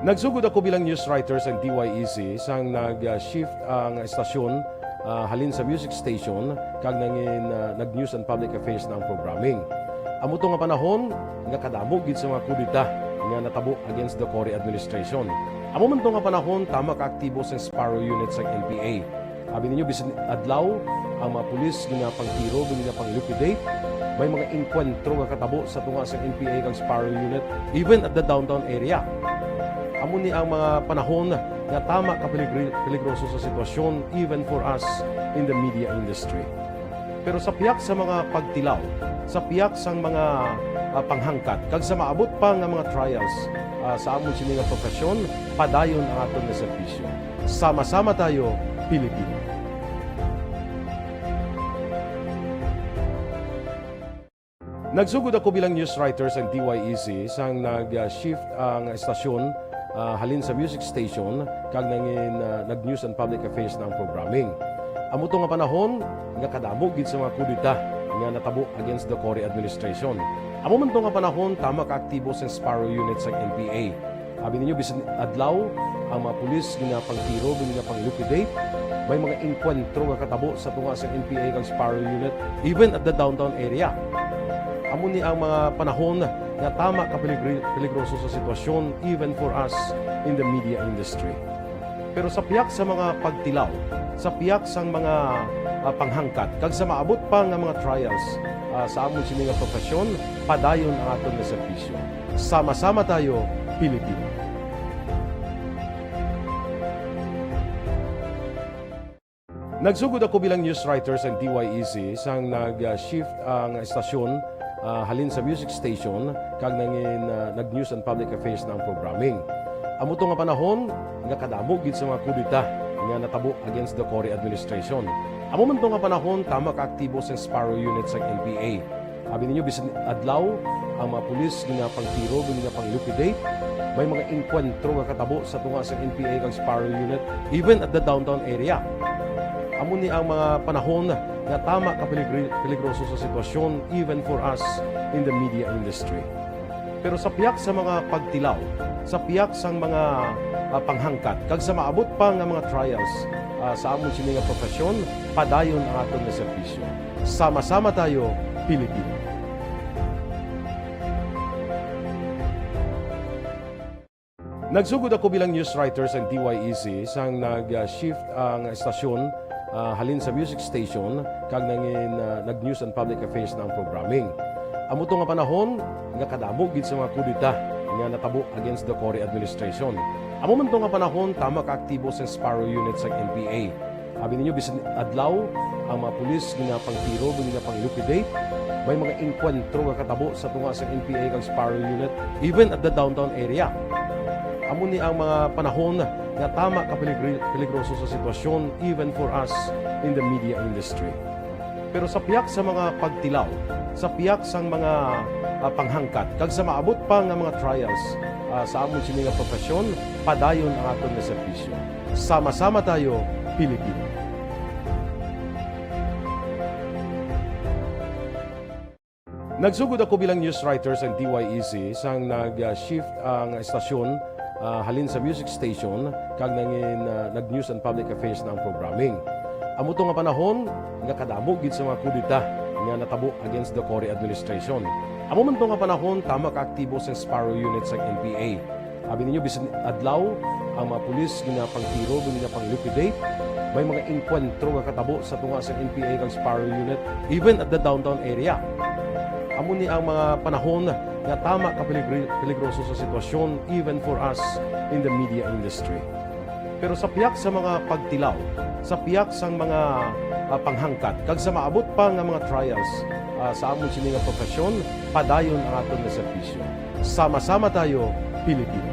Nagsugod ako bilang news writer sa DYEC sang nag-shift ang estasyon halin sa music station kag nangin nag-news and public affairs na ang programming. Amo to nga panahon nga kadamo gid sa mga kudita nga natabo against the Cory administration. Amo man to nga panahon tama ka aktibo sa Sparrow unit sa NPA. Abi ninyo bisan adlaw ang mga pulis nga pangtiro nga pang-liquidate. May mga enkwentro nga katabo sa tunga sa NPA kag Sparrow unit even at the downtown area. Amo ni ang mga panahon nga tama ka peligroso sa sitwasyon even for us in the media industry. Pero sa piyak sa mga pagtilaw, sa piyak sang mga panghangkat, kag sa maabot pa nga mga trials sa amon sini nga profesyon, padayon ang aton nga serbisyo. Sama-sama tayo, Pilipino. Nagsugod ako bilang news writer sa DYEC sang nag-shift ang estasyon halin sa music station kag nangin nag-news and public affairs na ang programming. Amo to nga panahon nga kadamo gid sa mga kudita nga natabo against the Cory administration. Amo man to nga panahon tama ka aktibo sa Sparrow unit sa NPA. Abi ninyo bisan adlaw ang mga pulis nga pangtiro nga pang-liquidate. May mga enkwentro nga katabo sa tunga sa NPA kag Sparrow unit even at the downtown area. Amo ni ang mga panahon nga tama ka peligroso sa sitwasyon even for us in the media industry. Pero sa piyak sa mga pagtilaw, sa piyak sang mga panghangkat, kag sa maabot pa nga mga trials sa amon sini nga profesyon, padayon ang aton nga serbisyo. Sama-sama tayo, Pilipino. Nagsugod ako bilang news writer sa DYEC sang nag-shift ang estasyon halin sa music station kag nangin nag-news and public affairs na ang programming. Amo to nga panahon nga kadamo gid sa mga kudita nga natabo against the Cory administration. Amo man to nga panahon tama ka aktibo sa Sparrow unit sa NPA. Abi ninyo bisan adlaw ang mga pulis nga pangtiro nga pang-liquidate. May mga enkwentro nga katabo sa tunga sa NPA kag Sparrow unit even at the downtown area. Amo ni ang mga panahon nga tama ka peligroso sa sitwasyon even for us in the media industry. Pero sa piyak sa mga pagtilaw, sa piyak sang mga panghangkat, kag sa maabot pa nga mga trials sa amon sini nga profesyon, padayon ang aton nga serbisyo. Sama-sama tayo, Pilipino. Nagsugod ako bilang news writer sa DYEC sang nag-shift ang estasyon halin sa music station kag nangin nag-news and public affairs na ang programming. Amo to nga panahon nga kadamo gid sa mga kudita nga natabo against the Cory administration. Amo man to nga panahon tama ka aktibo sa Sparrow unit sa NPA. Abi ninyo bisan adlaw ang mga pulis nga pangtiro nga pang-liquidate. May mga enkwentro nga katabo sa tunga sa NPA kag Sparrow unit even at the downtown area. Amo ni ang mga panahon nga tama ka peligroso sa sitwasyon even for us in the media industry. Pero sa piyak sa mga pagtilaw, sa piyak sang mga panghangkat, kag sa maabot pa nga mga trials sa amon sini nga profesyon, padayon ang aton nga serbisyo. Sama-sama tayo, Pilipino. Nagsugod ako bilang news writer sa DYEC sang nag-shift ang estasyon halin sa music station kag nangin nag-news and public affairs na ang programming. Amo to nga panahon nga kadamo gid sa mga kudita nga natabo against the Cory administration. Amo man to nga panahon tama ka aktibo sa Sparrow unit sa NPA. Abi ninyo bisan adlaw ang mga pulis nga pangtiro nga pang-liquidate. May mga enkwentro nga katabo sa tunga sa NPA kag Sparrow unit even at the downtown area. Amo ni ang mga panahon nga tama ka peligroso sa sitwasyon even for us in the media industry. Pero sa piyak sa mga pagtilaw, sa piyak sang mga panghangkat, kag sa maabot pa nga mga trials sa amon sini nga profesyon, padayon ang aton nga serbisyo. Sama-sama tayo, Pilipino.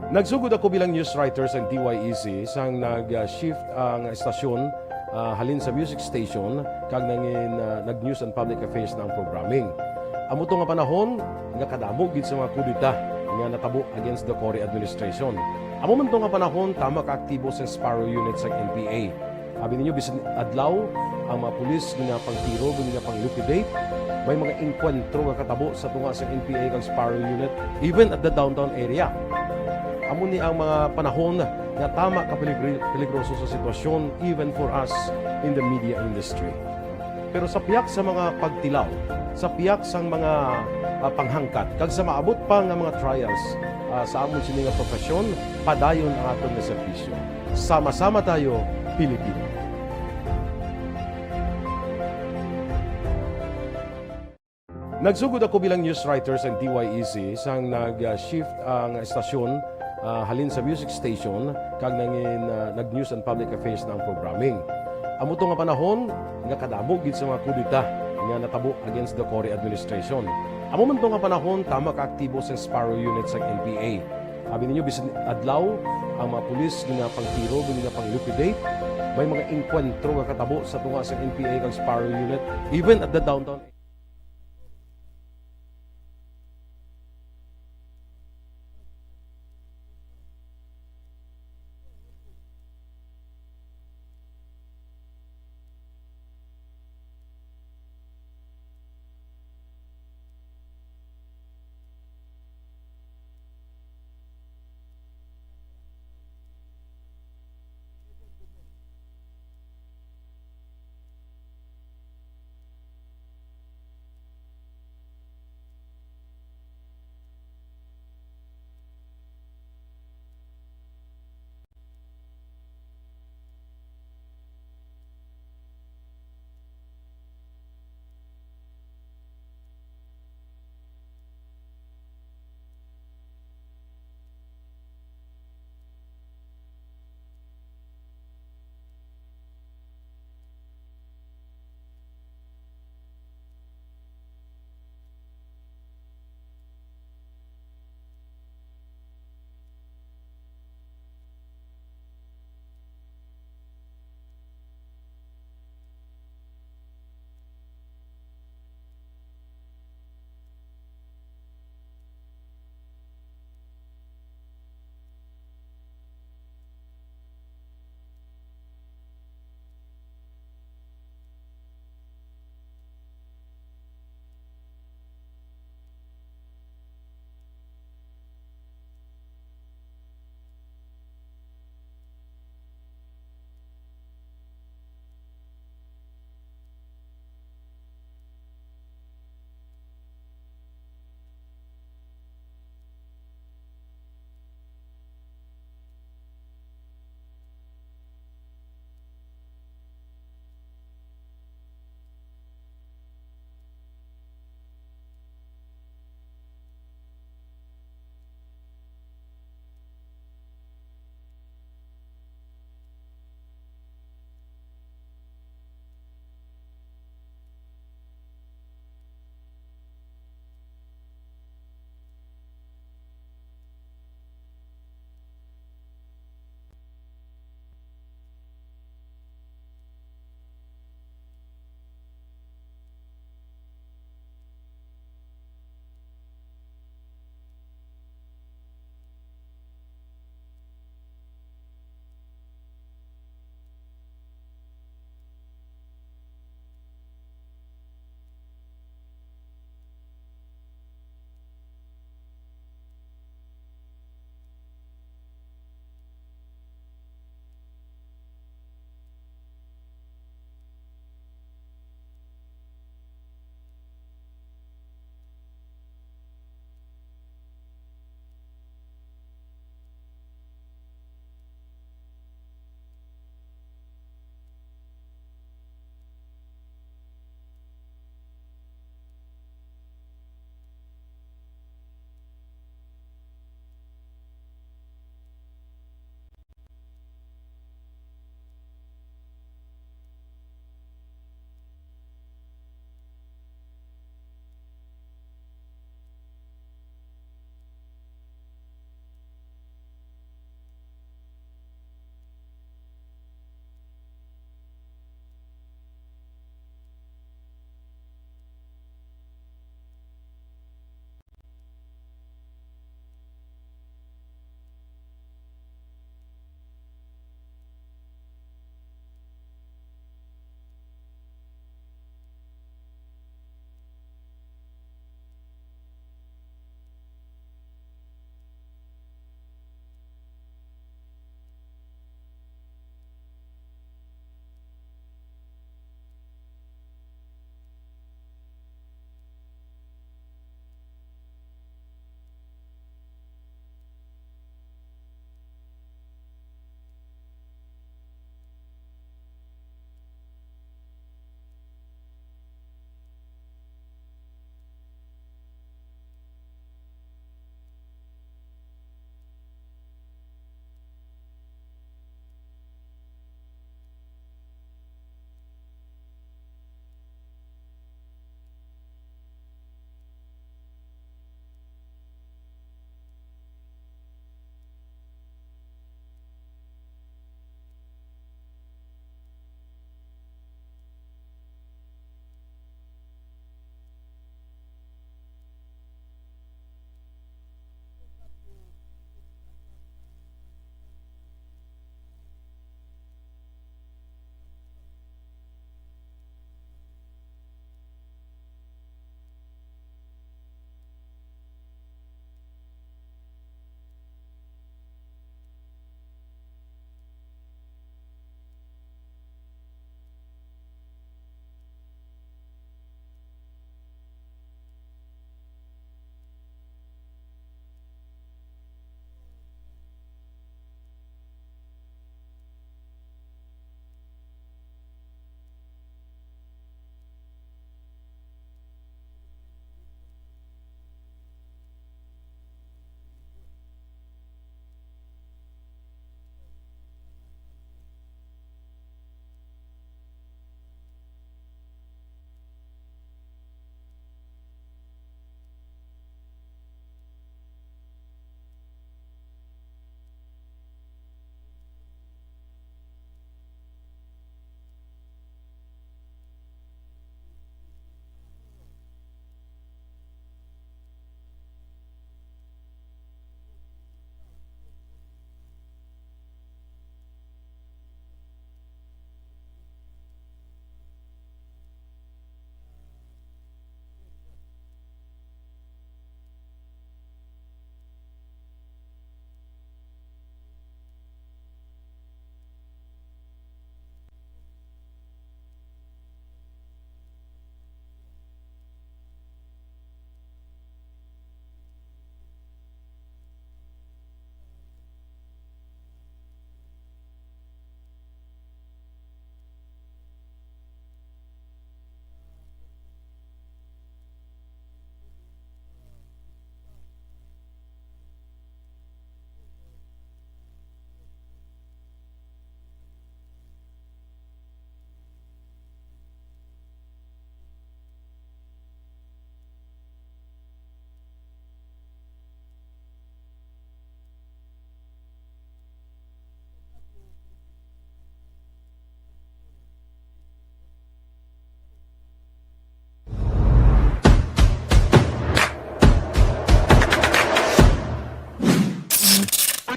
Nagsugod ako bilang news writer sa DYEC sang nag-shift ang estasyon halin sa music station kag nangin nag-news and public affairs na ang programming. Amo to nga panahon nga kadamo gid sa mga kudita nga natabo against the Cory administration. Amo man to nga panahon tama ka aktibo sa Sparrow unit sa NPA. Abi ninyo bisan adlaw ang mga pulis nga pangtiro nga pang-liquidate. may mga inkwentro nga katabo sa tunga sa NPA kag Sparrow Unit even at the downtown area. Amo ni ang mga panahon nga tama ka peligroso sa sitwasyon even for us in the media industry. Pero sa piyak sa mga pagtilaw, sa piyak sa mga panghangkat, kag sa maabot pa nga mga trials sa amon sini nga profesyon, padayon ang aton nga serbisyo. Sama-sama tayo, Pilipino. Nagsugod ako bilang news writer sa DYEC sang nag-shift ang estasyon halin sa music station kag nag-news and public affairs na ang programming. Amo to nga panahon nga kadamo gid sa mga kudita nga natabo against the Cory administration. Amo man to nga panahon tama ka aktibo sa Sparrow Unit sa NPA. Abi ninyo bisan adlaw ang mga pulis nga pangtiro nga pang-liquidate, may mga inkwentro nga katabo sa tunga sa NPA kag Sparrow Unit even at the downtown.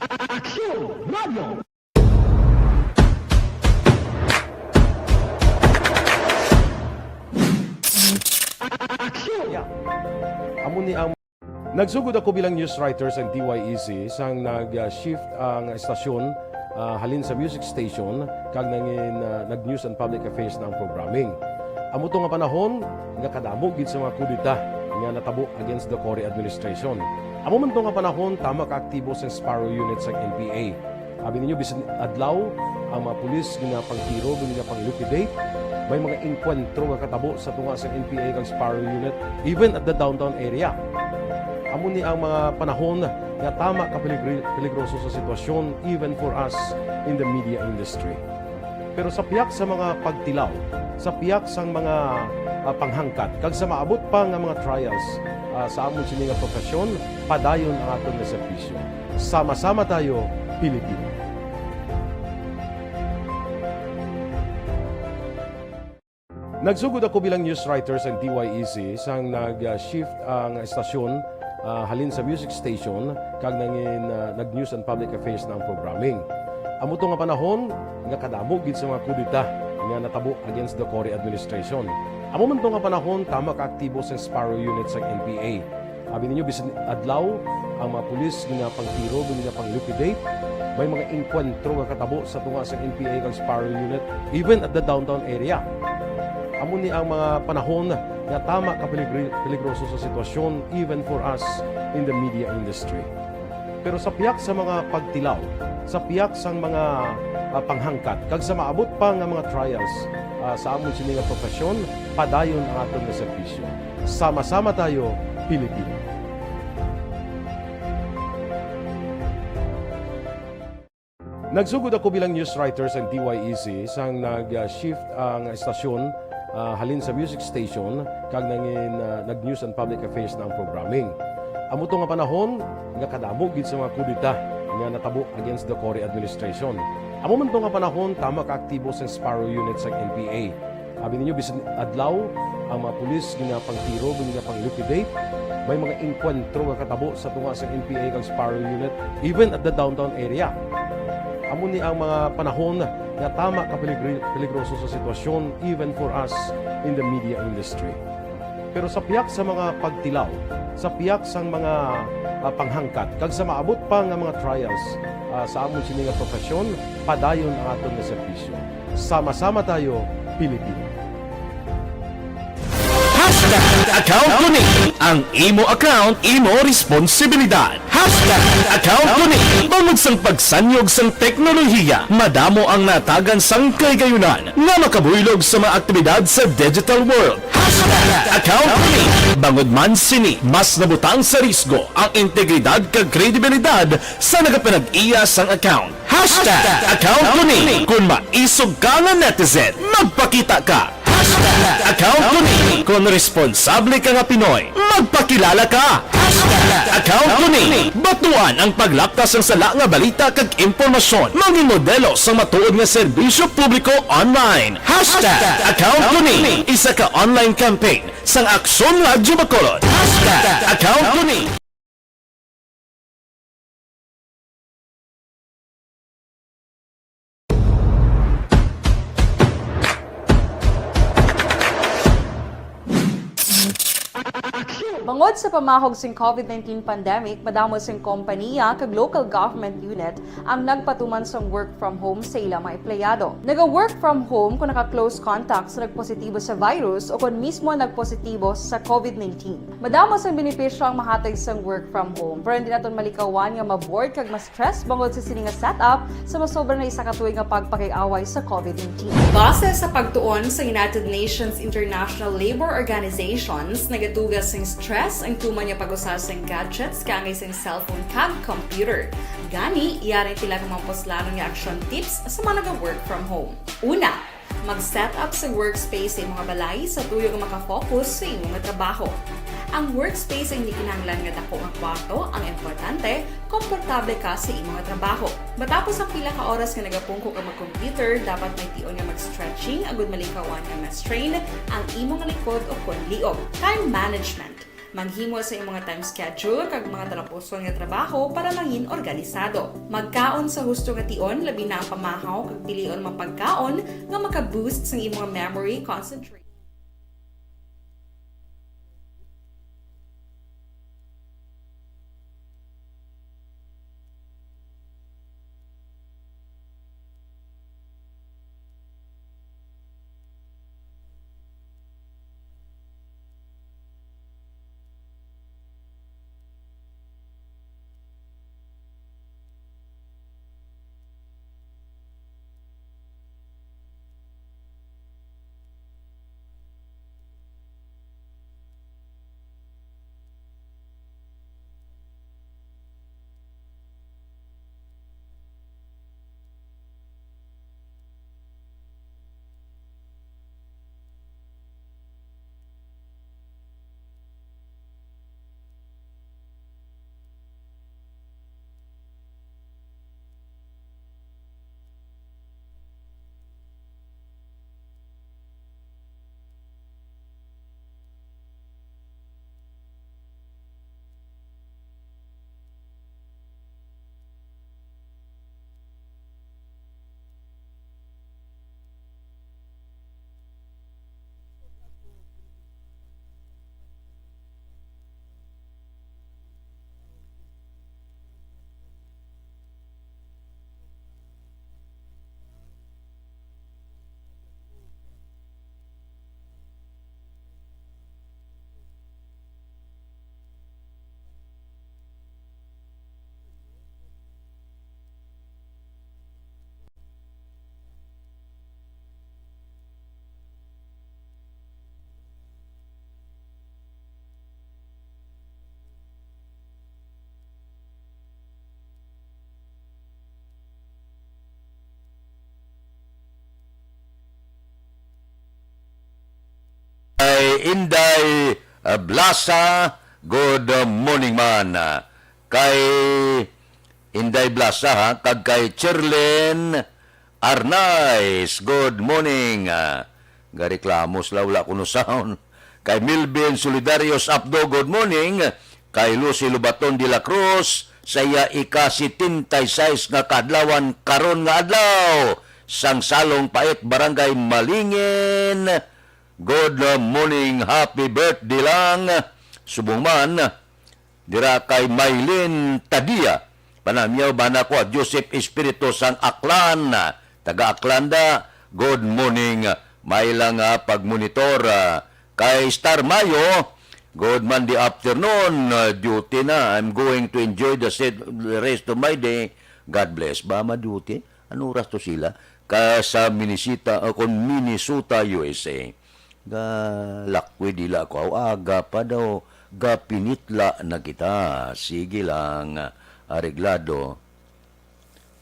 Amo ni ang nagsugod ako bilang news writers and DYEC sang nag-shift ang estasyon halin sa music station kag nag-news and public affairs na ang programming. Amo to nga panahon nga kadamo gid sa mga kudita nga natabo against the Cory administration. Amo man to nga panahon tama ka aktibo sa Sparrow unit sa NPA. Abi ninyo bisan adlaw ang mga pulis nga pangtiro nga pang-liquidate. May mga inkwentro nga katabo sa tunga sa NPA kag Sparrow unit even at the downtown area. Amo ni ang mga panahon nga tama ka peligroso sa sitwasyon even for us in the media industry. Pero sa piyak sa mga pagtilaw, sa piyak sang mga panghangkat, kag sa maabot pa nga mga trials sa amon sini nga profesyon, padayon ang aton nga serbisyo. Sama-sama tayo, Pilipino. Nagsugod ako bilang news writers and DYEC sang nag-shift ang estasyon halin sa music station kag nag-news and public affairs na ang programming. Amo to nga panahon nga kadamo gid sa mga kudita nga natabo against the Cory administration. Amo man to nga panahon tama ka aktibo sa Sparrow unit sa NPA. Abi ninyo bisan adlaw ang mga pulis nga pangtiro nga pang-liquidate. May mga inkwentro nga katabo sa tunga sa NPA kag Sparrow unit even at the downtown area. Amo ni ang mga panahon nga tama ka peligroso sa sitwasyon even for us in the media industry. Pero sa piyak sa mga pagtilaw, sa piyak sang mga panghangkat, kag sa maabot pa nga mga trials sa amon sini nga profesyon, padayon ang aton nga serbisyo. Sama-sama tayo, Pilipino. Nagsugod ako bilang news writers and DYEC sang nag-shift ang estasyon halin sa music station kag nag-news and public affairs na ang programming. Amo to nga panahon nga kadamo gid sa mga kudita nga natabo against the Cory administration. Amo man to nga panahon tama ka aktibo sa Sparrow unit sa NPA. Abi ninyo bisan adlaw ang mga pulis nga pangtiro nga pang-liquidate. May mga inkwentro nga katabo sa tunga sa NPA kag Sparrow unit even at the downtown area. Amo ni ang mga panahon nga tama ka peligroso sa sitwasyon even for us in the media industry. Pero sa piyak sa mga pagtilaw, sa piyak sang mga panghangkat, kag sa maabot pa nga mga trials sa amon sini nga profesyon, padayon ang aton nga serbisyo. Sama-sama tayo, Pilipino. Account ko ni ang imo account, imo responsibilidad. Account ko ni bangod sang pagsanyog sang teknolohiya, madamo ang natagan sang kaygayunan nga makabuylog sa mga aktibidad sa digital world. Account ko ni bangod man sini mas nabutang sa risgo ang integridad kag kredibilidad sa nagapanag-iya sang account. Account ko ni kung maisog ka nga netizen, magpakita ka. Account ko ni kung responsable ka nga Pinoy, magpakilala ka. Account ko ni batuan ang paglaptas ng sala nga balita kag impormasyon, maging modelo sa matuod nga serbisyo publiko online. Account ko ni isa ka online campaign sang Aksyon Radyo Bacolod. Account ko ni Bangod sa pamahog sing COVID-19 pandemic, madamo sing kompanya kag local government unit ang nagpatuman sang work from home sa ilang mga empleyado. Naga-work from home kung naka-close contact sa nagpositibo sa virus o kung mismo nagpositibo sa COVID-19. Madamo sang benepisyo ang mahatag sang work from home, pero hindi naton malikawan nga ma-bored kag ma-stress bangod sa sini nga setup sa masobra na isa ka tuig nga pagpakiaway sa COVID-19. Base sa pagtuon sa United Nations International Labour Organizations, nagatugas sing stress ang tuman niya pag-usas ng gadgets kangay sa cellphone kag computer. Gani, iyarin tila ng mga poslanong nga action tips sa mga nag-work from home. Una, mag-set up sa workspace sa mga balay sa tuyo nga makafocus sa inyong trabaho. Ang workspace ay hindi kinahanglan nga dako ang kwarto, ang importante, komportable ka sa imong trabaho. Matapos ang pila ka oras nga nagapungko ka mag-computer, dapat may tion nga mag-stretching agud malikawan nga ma-strain ang imong likod o konliog. Time management. Manghimo sa imong mga time schedule kag mga talapuson nga trabaho para mangin organisado. Magkaon sa husto nga tion, labi na ang pamahaw kag pilion mapagkaon nga maka-boost sa imong memory, concentration. Inday Blasa, good morning man. Kay Inday Blasa ha, kag kay Cherlyn Arnaiz, good morning. Gareklamos lawla kuno sound. Kay Milvin Solidarios Abdo, good morning. Kay Lucy Lubaton de la Cruz, saya ika-76 nga kadlawan karon nga adlaw. Sang Salong Pait, Barangay Malingin. Good morning, happy birthday lang. Subong man, dira kay Maylin Tadia. Panamyaw ba na ko, Joseph Espiritu sang Aklan. Taga Aklanda, good morning. May lang pagmonitor. Kay Star Mayo, good Monday afternoon. Duty na. I'm going to enjoy the rest of my day. God bless. Ba ma-duty? Ano oras to sila? Sa Minnesota, USA. Lakwi dila ko aga pa daw gapinitla na kita. Sige lang, areglado.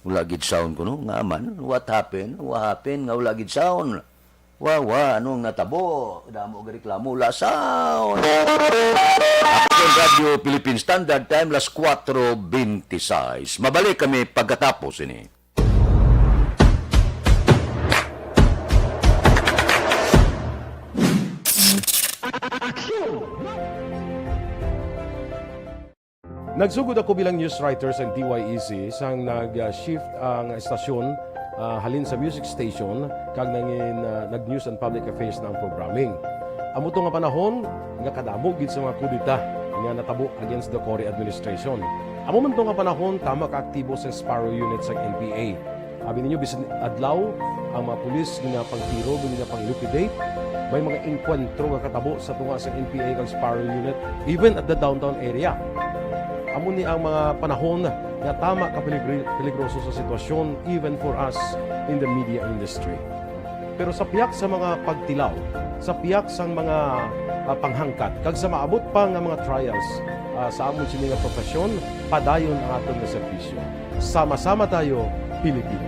Wala gid sound ko no nga man. What happened nga wala gid sound. Anong natabo? Damo ga reklamo la sound. Action Radio Philippine Standard Time las 4:26. Mabalik kami pagkatapos ini. Nagsugod ako bilang news writers ng DYEC sang nag-shift ang estasyon halin sa music station kag nangin nag-news and public affairs na ang programming. Amo to nga panahon nga kadamo gid sa mga kudita nga natabo against the Cory administration. Amo man to nga panahon tama ka aktibo sa Sparrow unit sa NPA. Abi ninyo bisan adlaw ang mga pulis nga pangtiro nga pang-liquidate. May mga enkwentro nga katabo sa tunga sa NPA kag Sparrow unit even at the downtown area. Amo ni ang mga panahon nga tama ka peligroso sa sitwasyon even for us in the media industry. Pero sa piyak sa mga pagtilaw, sa piyak sa mga panghangkat, kag sa maabot pa nga mga trials sa amon sini nga profesyon, padayon ang aton nga serbisyo. Sama-sama tayo, Pilipino.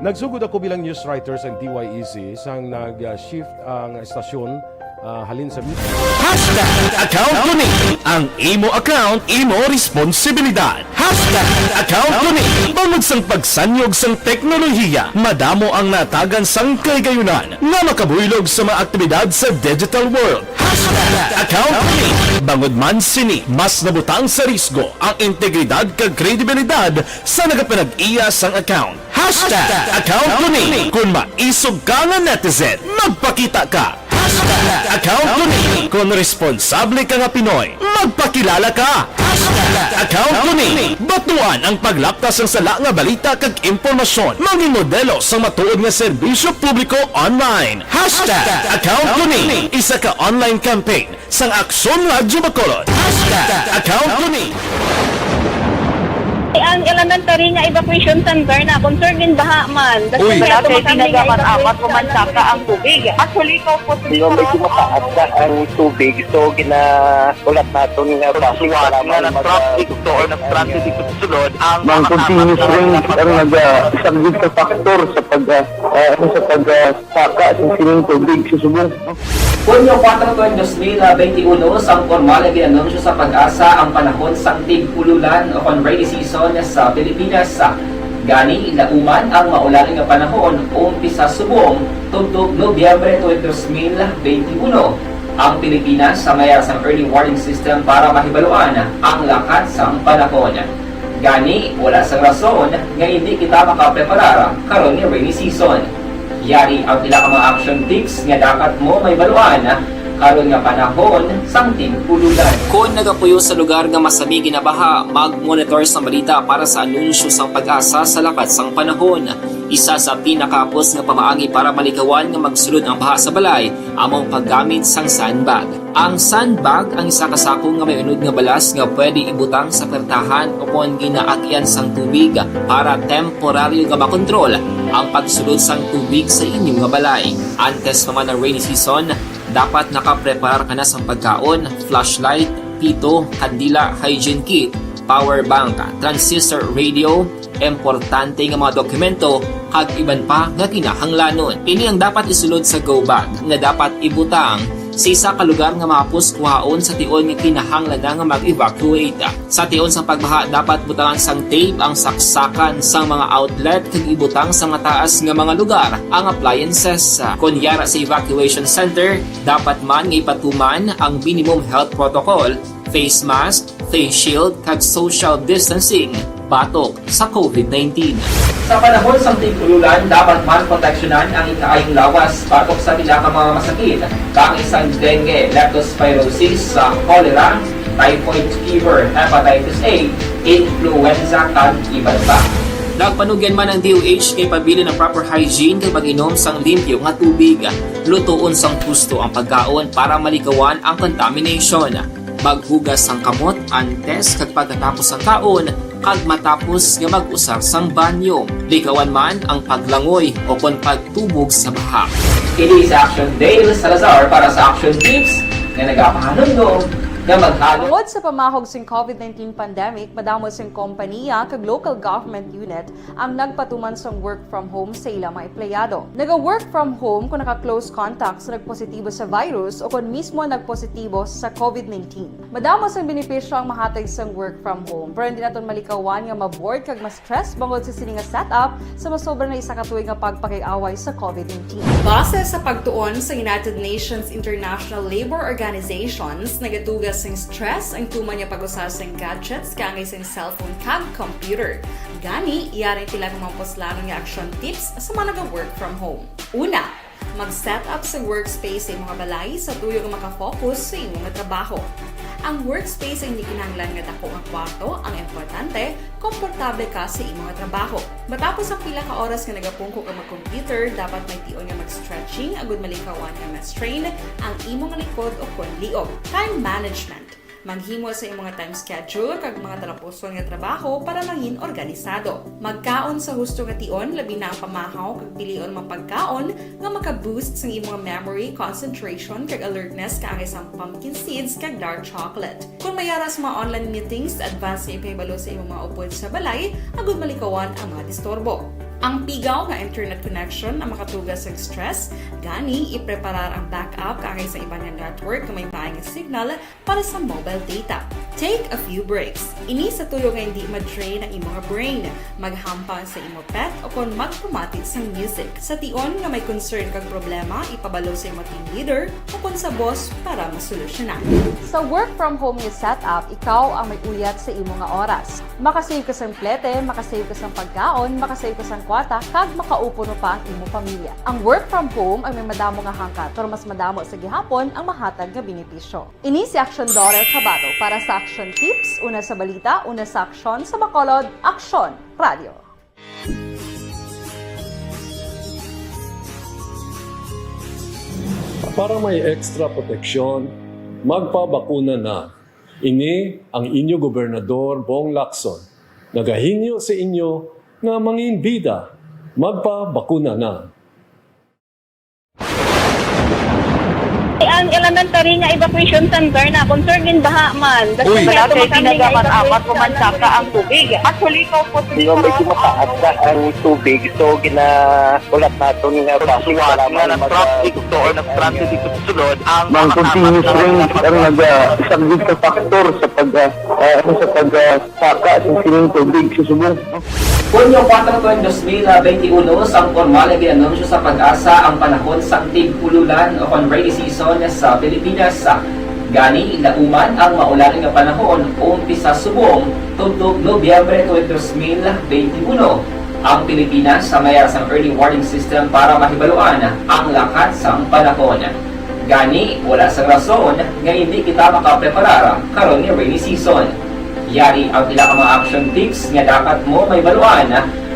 Nagsugod ako bilang news writer sa DYEC sang nag-shift ang estasyon halin sa music. Hashtag account ko ni ang imo account, imo responsibilidad. Hashtag account ko ni bangod sang pagsanyog sang teknolohiya, madamo ang natagan sang kaygayunan nga makabuylog sa mga aktibidad sa digital world. Hashtag account ko ni bangod man sini mas nabutang sa risgo ang integridad kag kredibilidad sa nagapanag-iya sang account. Hashtag account ko ni kung maisog ka nga netizen, magpakita ka. Hashtag account ko ni kung responsable ka nga Pinoy, magpakilala ka. Hashtag account ko ni batuan ang paglaptas ng sala nga balita kag impormasyon, maging modelo sa matuod nga serbisyo publiko online. Hashtag account ko ni isa ka online campaign sang Aksyon Radyo Bacolod. Hashtag account ko ni Ang elementary nga evacuation center na concerned din baha man. Uy. Kaya Kasi tumakami nga pinagaman-amat evacuation kumansaka ang tubig. Actually, ikaw po Hindi mo medyo mataas na ang tubig. So, ulat natin nga passing para nga ng traffic to or ng traffic dito sa sulod ang Mang continuous rin ang isang sa factor sa pagsaka sa sining tubig sa subong. Hunyo 4, 2021, sang formal na ginanunsyo sa pag-asa ang panahon sang tig-ululan o kon rainy season sa Pilipinas. Gani, ilauman ang maulaling nga panahon umpisa subong tugtog Nobyembre 2021. Ang Pilipinas sa mayroon sang early warning system para mahibaluan ang lakat sang panahon. Gani, wala sang rason nga hindi kita makapreparar karon ni rainy season. Yari ang pila ka mga action tips nga dapat mo may baluan karon nga panahon sang tig-ululan. Kung nagapuyo sa lugar nga masabi ginabaha, mag-monitor sa balita para sa anunsyo sang pag-asa sa lakat sang panahon. Isa sa pinakapos nga pamaagi para malikawan nga magsulod ang baha sa balay among paggamit sang sandbag. Ang sandbag ang isa ka sako nga may unod nga balas nga pwede ibutang sa pertahan o kung ginaagyan sang tubig para temporaryo nga makontrol ang pagsulod sang tubig sa inyong nga balay. Antes pa man ang rainy season, dapat nakapreparar ka na sa pagkaon, flashlight, pito, kandila, hygiene kit, power bank, transistor radio, importante nga mga dokumento, kag iban pa nga kinahanglanon. Ini ang dapat isulod sa go bag nga dapat ibutang sa isa ka lugar nga mapus kuhaon sa tion nga kinahanglan nga mag-evacuate. Sa tion sa pagbaha dapat butangan sang tape ang saksakan sang mga outlet kag ibutang sa mataas nga mga lugar ang appliances. Kunyara sa evacuation center, dapat man nga ipatuman ang minimum health protocol, face mask, face shield kag social distancing batok sa COVID-19. Sa panahon sa tig-ululan, dapat man proteksyonan ang ikaayong lawas batok sa pila ka mga masakit, kang isang dengue, leptospirosis, cholera, typhoid fever, hepatitis A, influenza, kag iban pa. Nagpanugyan man ang DOH kay pabili ng proper hygiene kay pag-inom sang limpyo nga tubig. Lutuon sang husto ang pagkaon para malikawan ang contamination. Maghugas sang kamot antes kag pagkatapos ang kaon kag matapos nga mag-usar sang banyo. Likawan man ang paglangoy o kon pagtubog sa baha. Kini sa Action Dale Salazar para sa Action Tips nga nagapahanundong nga maghalo. Tungod sa pamahog sing COVID-19 pandemic, madamo sing kompanya kag local government unit ang nagpatuman sang work from home sa ilang mga empleyado. Naga-work from home kung naka-close contacts na nagpositibo sa virus o kung mismo nagpositibo sa COVID-19. Madamo sang benepisyo ang mahatag sang work from home, pero hindi naton malikawan nga ma-bored kag ma-stress bangod sa sini nga setup sa masobra na isa ka tuig nga pagpakiaway sa COVID-19. Base sa pagtuon sa United Nations International Labor Organizations, nagatugas sing stress ang tuman niya pag-usar sing gadgets kangay sing cellphone kag computer. Gani, iyaring tila ng mga poslano nga action tips sa mga nag-work from home. Una, mag-set up sa workspace sa mga balay sa tuyo nga makafocus sa imong trabaho. Ang workspace ay hindi kinahanglan nga dako nga kwarto, ang importante, komportable ka sa imong trabaho. Matapos ang pila ka oras nga nagapungko ka mag-computer, dapat may tion nga mag-stretching agud malikawan nga ma-strain ang imong likod o kon liog. Time management. Maghimo sa imong time schedule kag mga talapuson nga trabaho para maging organisado. Magkaon sa husto nga tion, labi na ang pamahaw kag pilion mga pagkaon nga maka-boost sa imong memory, concentration kag alertness kaangay sang pumpkin seeds kag dark chocolate. Kung mayara sa mga online meetings, advance nga ipahibalo sa imong mga upod sa balay agud malikawan ang mga disturbo. Ang pigaw nga internet connection na makatugas sa stress, gani ipreparar ang backup kaagay sa ibang nga network na may paayong signal para sa mobile data. Take a few breaks. Ini sa tuyo nga hindi ma-drain ang imong brain, maghampang sa imo pet o kon magpumatid sa music. Sa tion nga may concern kag problema, ipabalo sa imo team leader o kon sa boss para masolusyonan. Sa work from home nga setup, ikaw ang may uyat sa imo nga oras. Makasave ka sa plete, makasave ka sa pagkaon, makasave ka sa kwata, kag makaupo no pa ang imo pamilya. Ang work from home ay may madamo nga hangkat, pero mas madamo sa gihapon ang mahatag nga benepisyo. Ini si Action Dorel Cabato para sa Action Tips, una sa balita, una sa aksyon, sa Bacolod, Aksyon Radio. Para may extra proteksyon, magpabakuna na. Ini ang inyo gobernador Bong Lacson. Nagahinyo sa inyo nga manginbida. Magpabakuna na. Ang elementary nga evacuation center na concern din baha man. Uy, dati tinagaman apat pumansaka ang tubig. Actually, ikaw po Yung medyo mataas na ang tubig, so ulat nato nga Siwala nga nag-traffic to or nag-transit dito sa sulod ang Mang continuous rin ang nag-subject sa factor sa pagsaka sa sining tubig sa subong. Hunyo 4 2021, sang formal na ginanunsyo sa pag-asa ang panahon sa tig-ululan o kon rainy season sa Pilipinas. Gani, lauman ang maularing nga panahon umpisa subong tugtog Nobyembre 2021. Ang Pilipinas sa mayroon sang early warning system para mahibaluan ang lakat sang panahon. Gani, wala sa rason nga hindi kita makapreparar karon ni rainy season. Yari ang pila ka mga action tips nga dapat mo may baluan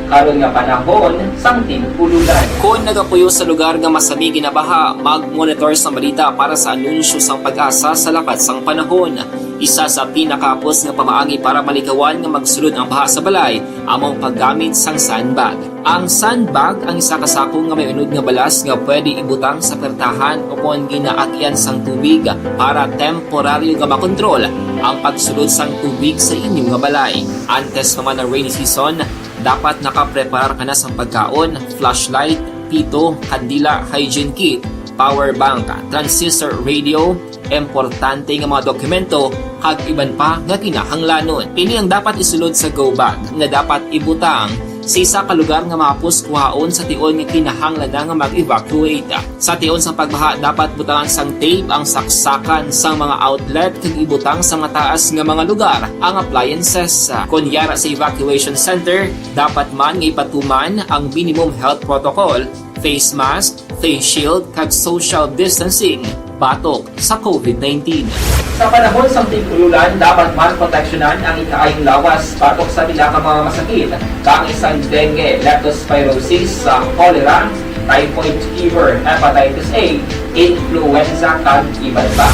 karon nga panahon sang tig-ululan. Kung nagapuyo sa lugar nga masami ginabaha, mag-monitor sa balita para sa anunsyo sang pag-asa sa lakat sang panahon. Isa sa pinakapos nga pamaagi para malikawan nga magsulod ang baha sa balay, among paggamit sang sandbag. Ang sandbag ang isa ka sako nga may unod nga balas nga pwede ibutang sa pertahan o kung ginaakyan sang tubig para temporaryo nga makontrol ang pagsulod sang tubig sa inyong nga balay. Antes naman ng rainy season, dapat nakapreparar ka na sa pagkaon, flashlight, pito, kandila, hygiene kit, power bank, transistor radio, importante nga mga dokumento, kag iban pa nga kinahanglanon. Pili ang dapat isulod sa go bag nga dapat ibutang sa isa ka lugar nga mapus kuhaon sa tion nga kinahanglan nga mag-evacuate. Sa tion sa pagbaha dapat butangan sang tape ang saksakan sang mga outlet kag ibutang sa mataas nga mga lugar ang appliances. Kunyara sa evacuation center, dapat man nga ipatuman ang minimum health protocol, face mask, face shield kag social distancing batok sa COVID-19. Sa panahon sa tig-ululan, dapat man proteksyonan ang ikaayong lawas batok sa pila ka mga masakit, kang isang dengue, leptospirosis, cholera, typhoid fever, hepatitis A, influenza, kag iban pa.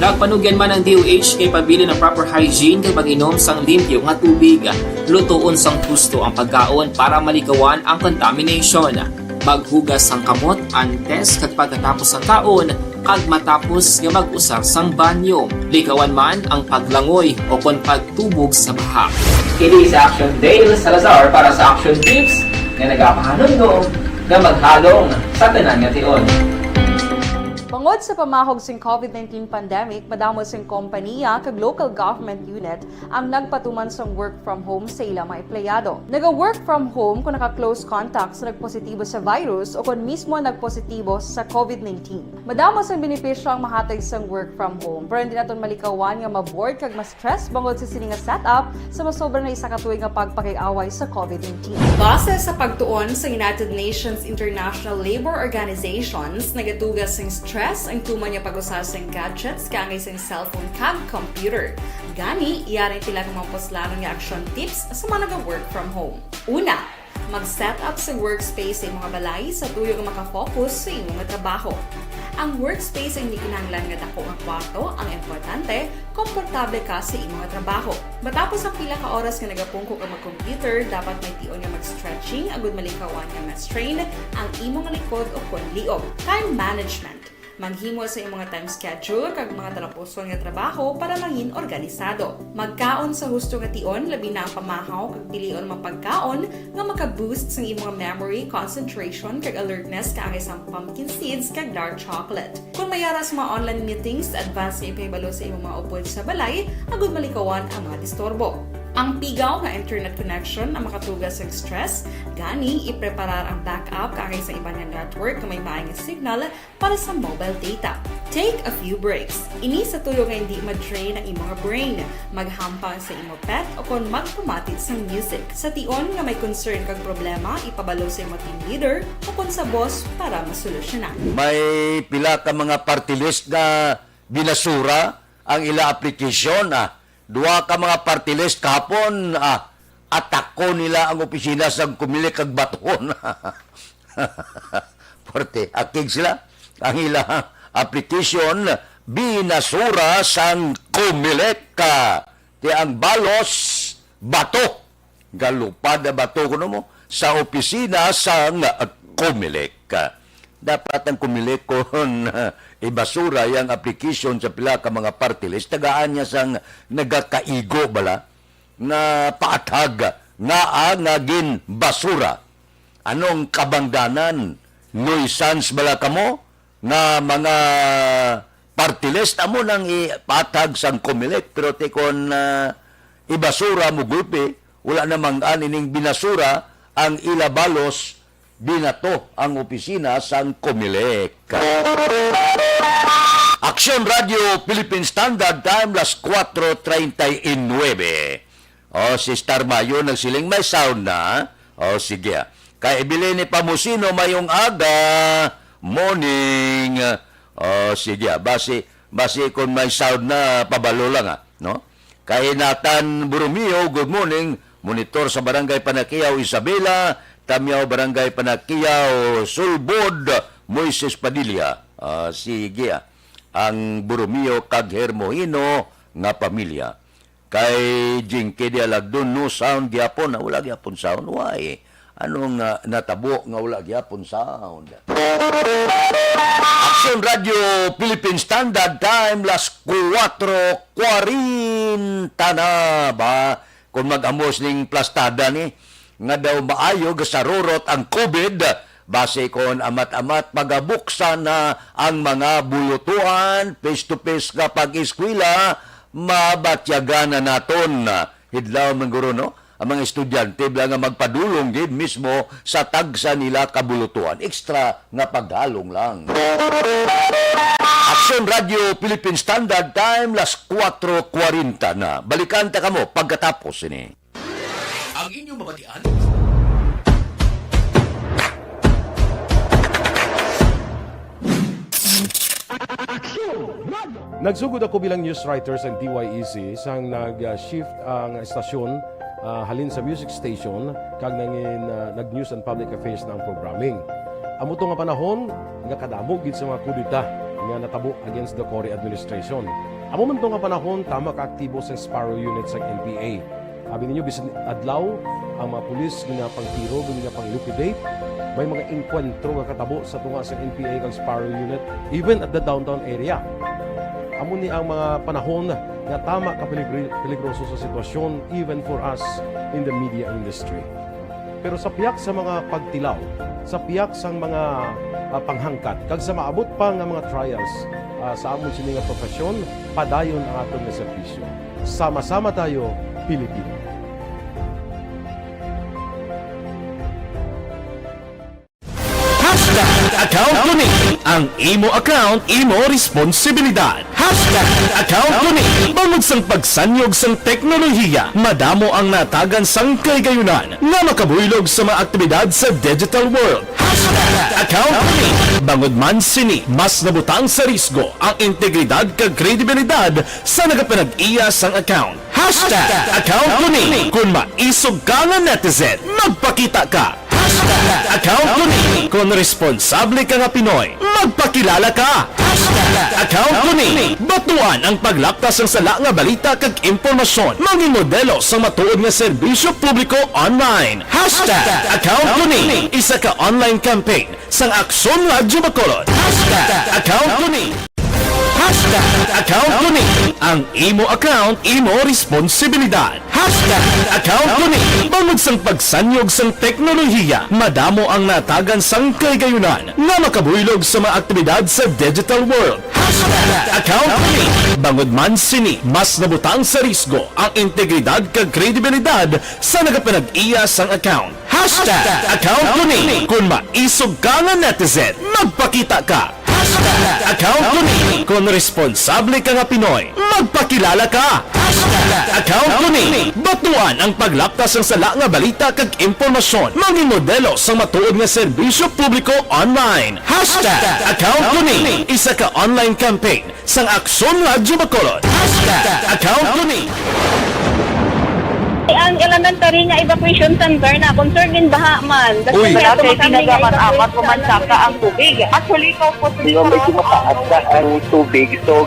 Nagpanugyan man ang DOH kay pabili ng proper hygiene kay pag-inom sang limpyo nga tubig, lutuon sang gusto ang pagkaon para malikawan ang contamination. Maghugas sang kamot antes kag pagkatapos ang kaon, kag matapos nga mag-usar sang banyo. Likawan man ang paglangoy o kon pagtubog sa baha. Kini sa Action Dale Salazar para sa Action Tips nga nagapahanundong nga maghalong sa tanan nga tion. Bangod sa pamahog sing COVID-19 pandemic, madamo sing kompanya kag local government unit ang nagpatuman sang work from home sa ilang mga empleyado. Naga-work from home kung naka-close contacts na nagpositibo sa virus o kung mismo nagpositibo sa COVID-19. Madamo sang benepisyo ang mahatag sang work from home, pero hindi naton malikawan nga ma-bored kag ma-stress bangod sa sini nga setup sa masobra na isa ka tuig nga pagpakiaway sa COVID-19. Base sa pagtuon sa United Nations International Labour Organizations, nagatugas sing stress ang tuman niya pag-usar sa gadgets kaangay sa cellphone kag computer. Gani, iyarin tila ng mga poslanon nga action tips sa mga nag-work from home. Una, mag-set up sa workspace sa imong balay sa tuyo nga makafocus sa imong trabaho. Ang workspace ay hindi kinahanglan nga dako nga kwarto, ang importante, komportable ka sa imong trabaho. Matapos ang pila ka oras nga nagapungko ka mag-computer, dapat may tion nga mag-stretching agud malikawan nga ma-strain ang imong likod o kon liog. Time management. Maghimo sa imong time schedule kag mga talapuson nga trabaho para mangin organisado. Magkaon sa husto nga tion, labi na ang pamahaw kag pilion mapagkaon nga maka-boost sa imong memory, concentration kag alertness kaagay sa pumpkin seeds kag dark chocolate. Kung mayara sa mga online meetings, advance nga ipahibalo sa imong mga upod sa balay, agud malikawan ang mga disturbo. Ang pigaw nga internet connection ang makatugas sa stress, gani ipreparar ang backup kaagay sa ibang nga network na may maayong signal para sa mobile data. Take a few breaks. Ini sa tuyo nga hindi ma-drain ang imong brain, maghampang sa imong pet o kung magpumatit sa music. Sa tion nga may concern kag problema, ipabalo sa imong team leader o kung sa boss para masolusyonan. May pila ka mga party list na binasura ang ila application. Duha ka mga party list kahapon, atako nila ang opisina sa kumili kag baton. Porte, akig sila. Ang ilang application, binasura sang kumili ka. Di ang balos, bato. Galupad na bato ko mo sa opisina sang kumili ka. Dapat ang kumilik kon ibasura yung application sa pila ka mga party list, tagaan niya sang nagakaigo bala na paatag nga ang naging basura. Anong kabangdanan? Nuisance bala kamo nga mga party list amo nang ipatag sang kumilik, pero tikon ibasura mo gulpi, wala namang anining binasura ang ilabalos, binato ang opisina sang Comelec. Action Radio Philippine Standard Time, las 4:39. O, si Star Mayo nagsiling may sound na. O, sige. Kay ibili ni Pamusino mayong aga. Morning. O, sige. Basi kung may sound na, pabalo lang no? Kay Nathan Burumio, good morning. Monitor sa Barangay Panakiaw, Isabela. Tamyaw, Barangay Panakiaw, Sulbod, Moises Padilla. Sige, ang Burumio kag Hermohino nga pamilya. Kay Jinky di Alagdon, no sound gyapon, wala gyapon sound. Why? Anong natabo nga wala gyapon sound? Action Radio Philippine Standard Time, las 4:40 na ba? Kung mag-amos ning plastada ni, nga daw maayog sa rurot ang COVID, base kon amat-amat pagabuksan na ang mga bulutuan, face-to-face nga pag-eskwela, mabatyagan na naton. Hidlaw man guro, no? Ang mga estudyante nga magpadulong din mismo sa tagsa nila kabulutuan. Extra nga paghalong lang. Action Radio Philippine Standard Time, las 4:40 na. Balikan ta kamo pagkatapos ini. Ang inyong mabatian. Nagsugod ako bilang news writers ng DYEC sang nag-shift ang estasyon halin sa music station kag nangin nag-news and public affairs na ang programming. Amo to nga panahon nga kadamo gid sa mga kudita nga natabo against the Cory administration. Amo man to nga panahon tama ka aktibo sa Sparrow unit sa NPA. Sabi ninyo bisan adlaw ang mga pulis nga pangtiro nga pang-liquidate, may mga enkwentro nga katabo sa tunga sa NPA kag Sparrow unit even at the downtown area. Amo ni ang mga panahon nga tama ka peligroso sa sitwasyon even for us in the media industry. Pero sa piyak sa mga pagtilaw, sa piyak sa mga panghangkat, kag sa maabot pa nga mga trials sa amon sini nga profesyon, padayon ang aton nga serbisyo. Sama-sama tayo, Pilipino. Account ko ni ang imo account, imo responsibilidad. Account ko ni bangod sang pagsanyog sang teknolohiya, madamo ang natagan sang kaygayunan nga makabuylog sa mga aktibidad sa digital world. Account ko ni bangod man sini mas nabutang sa risgo ang integridad kag kredibilidad sa nagapanag-iya sang account. Account ko ni kung maisog ka nga netizen, magpakita ka. Account ko ni kung responsable ka nga Pinoy, magpakilala ka. Account ko ni batuan ang paglaptas ng sala nga balita kag impormasyon mangin modelo sa matuod nga serbisyo publiko online. Account ko ni isa ka online campaign sang Aksyon Radyo Bacolod. Account ko ni Account ko ni ang imo account, imo responsibilidad. Account ko ni bangod sang pagsanyog sang teknolohiya, madamo ang natagan sang kaygayunan nga makabuylog sa mga aktibidad sa digital world. Account ko ni bangod man sini mas nabutang sa risgo ang integridad kag kredibilidad sa nagapanag-iya sang account. Account ko ni kung maisog ka nga netizen, magpakita ka. Account ko ni kung responsable ka nga Pinoy, magpakilala ka. Account ko ni batuan ang paglaptas ng sala nga balita kag impormasyon mangin modelo sa matuod nga serbisyo publiko online. Account ko ni isa ka online campaign sang Aksyon Radyo Bacolod. Account ko ni Ang elementary nga evacuation center na concern din baha man. Uy, kaya kasi tumakami nga tinagaman apat evacuation pumansaka ang tubig. Actually, ikaw po Di ba medyo mataas na ang tubig, so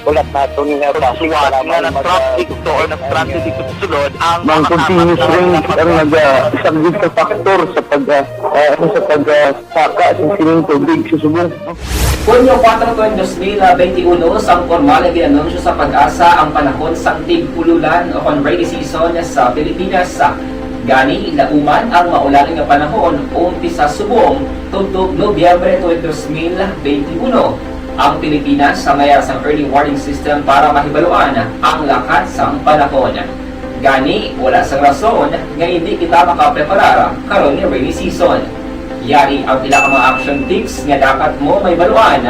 ulat natin nga Siwala nga ng traffic to or nag-transit dito sa sulod ang Mang continuous rain ang isang sa factor sa pagsaka sa sining tubig sa subong. Hunyo 4, 2021, sang formal na ginanunsyo sa Pag-asa ang panahon sang tig-ululan o kon rainy season sa Pilipinas. Gani, lauman ang maulaling nga panahon umpisa subong tugtog Nobyembre 2021. Ang Pilipinas sa mayar sang early warning system para mahibaluan ang lakat sang panahon. Gani, wala sang rason nga hindi kita makapreparar karon ni rainy season. Yari ang pila ka mga action tips nga dapat mo may baluan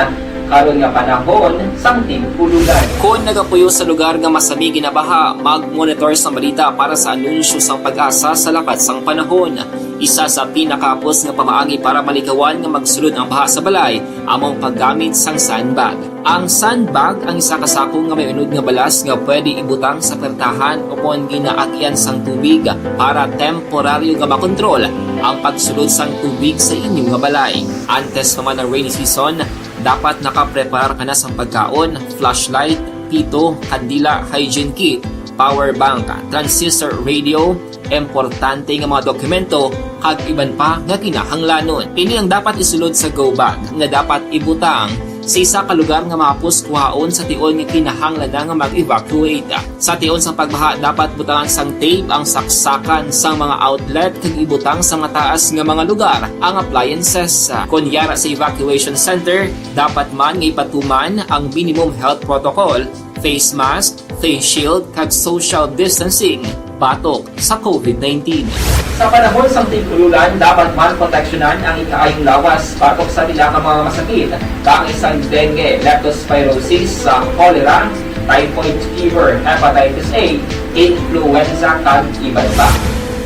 karon nga panahon sang tig-ululan. Kung nagapuyo sa lugar nga masami ginabaha, mag-monitor sa balita para sa anunsyo sang Pag-asa sa lakat sang panahon. Isa sa pinakapos nga pamaagi para malikawan nga magsulod ang baha sa balay, among paggamit sang sandbag. Ang sandbag ang isa kasakong nga may unod nga balas nga pwede ibutang sa pertahan o kung ginaagyan sang tubig para temporaryo nga makontrol ang pagsulod sang tubig sa inyong nga balay. Antes naman ng rainy season, dapat nakapreparar ka na sa pagkaon, flashlight, pito, kandila, hygiene kit, power bank, transistor radio, importante nga mga dokumento, kag iban pa nga kinahanglanon. Ini ang dapat isulod sa go bag nga dapat ibutang sa isa ka lugar nga mapos kuhaon sa tion nga kinahanglan nga mag-evacuate. Sa tion sa pagbaha dapat butangan sang tape ang saksakan sang mga outlet kag ibutang sa mataas nga mga lugar ang appliances. Kunyara sa evacuation center, dapat man nga ipatuman ang minimum health protocol, face mask, face shield kag social distancing batok sa COVID-19. Sa panahon sa tig-ululan, dapat man proteksyonan ang ikaayong lawas batok sa nila ka mga masakit, kang isang dengue, leptospirosis, cholera, typhoid fever, hepatitis A, influenza, kag iban pa.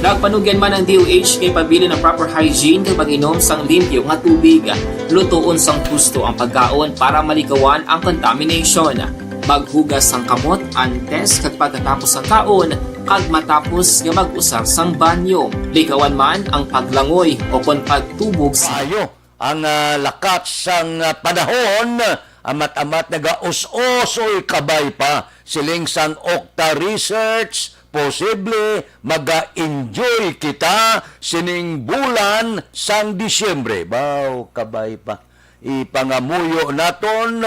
Nagpanugyan man ang DOH kay pabili ng proper hygiene kay pag-inom sang limpyo nga tubig. Lutuon sang gusto ang pagkaon para malikawan ang contamination. Maghugas sang kamot antes kag pagkatapos sang kaon kag matapos nga mag-usar sang banyo. Likawan man ang paglangoy o kon pagtubog sa Ayo, ang lakat sang panahon, amat-amat nagaus-usoy kabay pa. Siling sang Okta Research, posible maga-enjoy kita sining bulan sang Disyembre. Baw, kabay pa. Ipangamuyo naton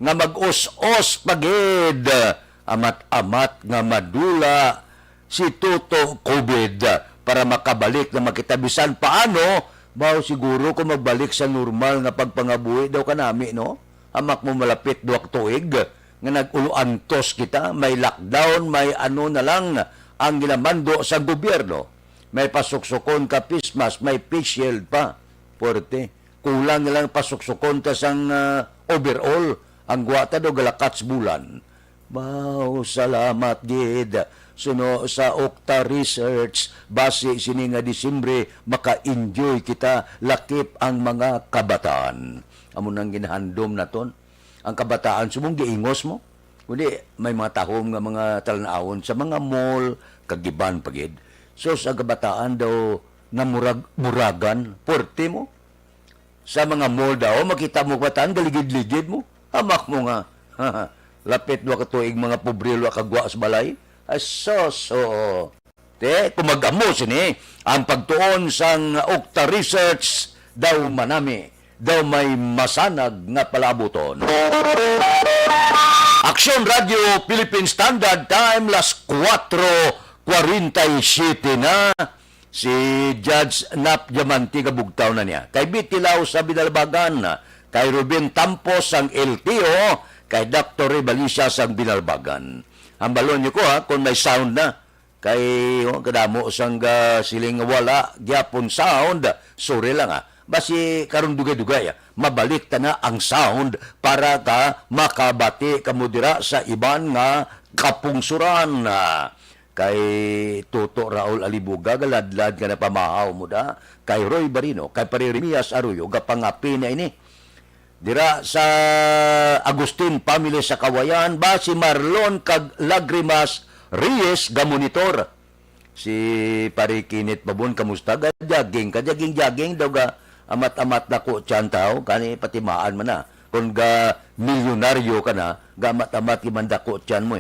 nga mag-us-us pagid. Amat-amat nga madula si Toto COVID para makabalik na makitabisan paano. Baw, siguro kung magbalik sa normal nga pagpangabuhi daw kanami, no? Amak mo malapit duwak tuig nga nag-uluantos kita, may lockdown, may ano na lang ang ginamando sa gobyerno. May pasuksukon ka pismas, may face shield pa. Porte. Kulang nilang pasuksukon ta sang overall. Ang guwata do galakats bulan. Wow, salamat gid. Suno sa Okta Research, base sini nga Disyembre, maka-enjoy kita lakip ang mga kabataan. Amo nang ginahandom naton. Ang kabataan sumong giingos mo. Kundi may mga tahom nga mga talanawon sa mga mall, kagiban pagid. So sa kabataan daw na muragan, porte mo. Sa mga mall daw, makita mo kabataan, galigid-ligid mo. Hamak mo nga. Lapit wa ka tuig mga pobrelo kagwa sa balay. Ay, so. Te, kumagamo sini, ang pagtuon sang Okta Research daw manami, daw may masanag nga palabuton. Aksyon Radio Philippine Standard Time, las 4:47 na. Si Judge Nap Diamante kabugtaw na niya. Kay Bitilaw sa Binalbagan, kay Ruben Tampos ang LTO, kay Dr. Rebalicia sang Binalbagan. Ang balon niyo ko kung may sound na. Kay kadamo sang siling wala gyapon sound, sorry lang basi karon dugay-dugay mabalik ta na ang sound para ka makabati kamo dira sa iban nga kapungsuran. Kay Toto Raul Alibuga galadlad ka na pamahaw mo da, kay Roy Barino, kay Paririmias Arroyo gapangapi na ini dira sa Agustin Family sa Kawayan, ba si Marlon kag Lagrimas Reyes gamonitor. Si Parikinit Babon kamusta ga jogging daw ga amat-amat na ko tiyan tao kani patimaan man na kung ga milyonaryo ka na ga amat-amat imanda ko tiyan mo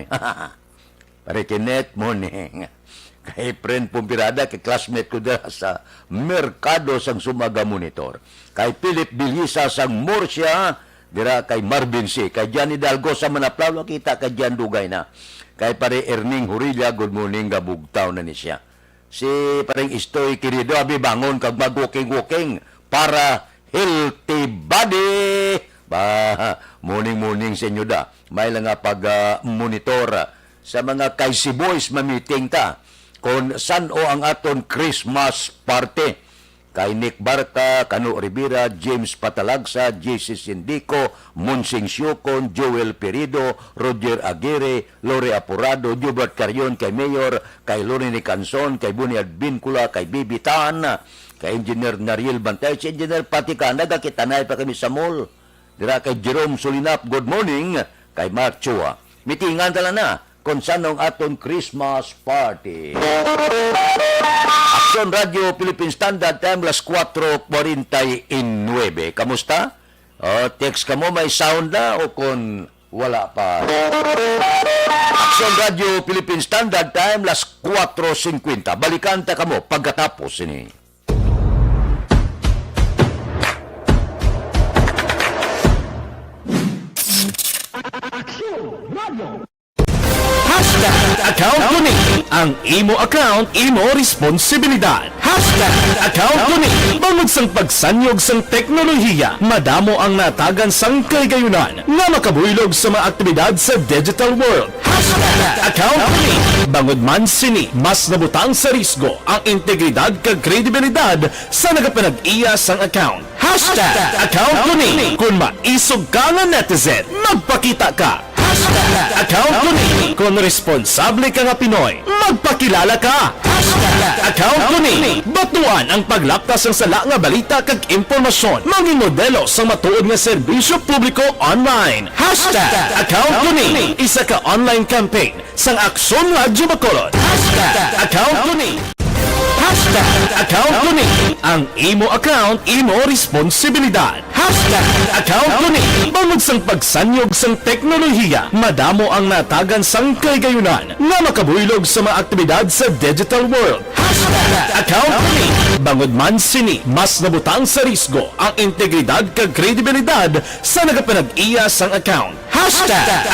Parikinit mo ni kay friend pumpirada kay classmate ko dira sa merkado sang Sumaga monitor, kay Philip Bilisa sang Murcia dira kay Marvin C, kay Johnny Dalgo sa Manaplao kita kay Jan Dugay na. Kay pare Erning Hurilla, good morning, gabugtaw na ni siya. Si pareng Istoy Querido, abi bangon kag mag-walking para healthy body. Ba, morning sa inyo da. May lang nga pag-monitor sa mga Kaisi Boys mamiting ta. Kung san o ang aton Christmas party. Kay Nick Barca, Cano Rivera, James Patalagsa, JC Sindico, Monsing Siocon, Joel Perido, Roger Aguirre, Lore Apurado, Jubert Carion, kay Mayor, kay Lorini Canson, kay Bunyad Bincula, kay Bibi Tan, kay Engineer Nariel Bantay, si Engineer Patika, nagakitanay pa kami sa mall. Dira kay Jerome Solinap, good morning, kay Mark Chua. Mitingan tala na, kung saan ang aton Christmas party. Aksyon Radio Philippine Standard Time, las 4:49. Kamusta? Text ka mo, may sound na o kung wala pa? Aksyon Radio Philippine Standard Time, las 4:50. Balikan ta ka mo pagkatapos ini. Account ko ni ang imo account, imo responsibilidad. Account ko ni bangod sang pagsanyog sang teknolohiya, madamo ang natagan sang kaygayunan nga makabuylog sa mga aktibidad sa digital world. Account ko ni bangod man sini mas nabutang sa risgo ang integridad kag kredibilidad sa nagapanag-iya sang account. Account ko ni kung maisog ka nga netizen, magpakita ka. Account ko ni kung responsable ka nga Pinoy, magpakilala ka. Account ko ni batuan ang paglaptas ng sala nga balita kag impormasyon, maging modelo sa matuod nga serbisyo publiko online. Account ko ni isa ka online campaign sang Aksyon Radio Bacolod. Account ko ni Account ko ni ang imo account, imo responsibilidad. Account ko ni bangod sang pagsanyog sang teknolohiya, madamo ang natagan sang kaygayunan nga makabuylog sa mga aktibidad sa digital world. Account ko ni bangod man sini mas nabutang sa risgo ang integridad kag kredibilidad sa nagapanag-iya sang account.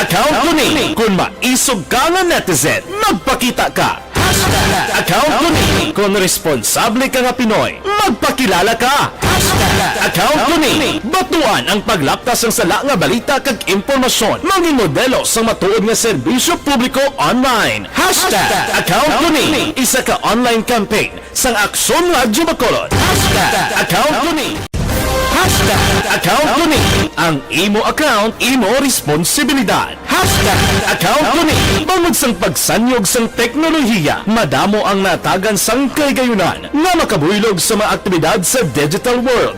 Account ko ni kung maisog ka nga netizen, magpakita ka. Account ko ni kung responsable ka nga Pinoy, magpakilala ka. Account ko ni batuan ang paglaptas ng sala nga balita kag impormasyon, maging modelo sa matuod nga serbisyo publiko online. Account ko ni isa ka online campaign sang Aksyon Radio Bacolod. Account ko ni Account ko ni ang imo account, imo responsibilidad. Account ko ni bangod sang pagsanyog sang teknolohiya, madamo ang natagan sang kaygayunan nga makabuylog sa mga aktibidad sa digital world.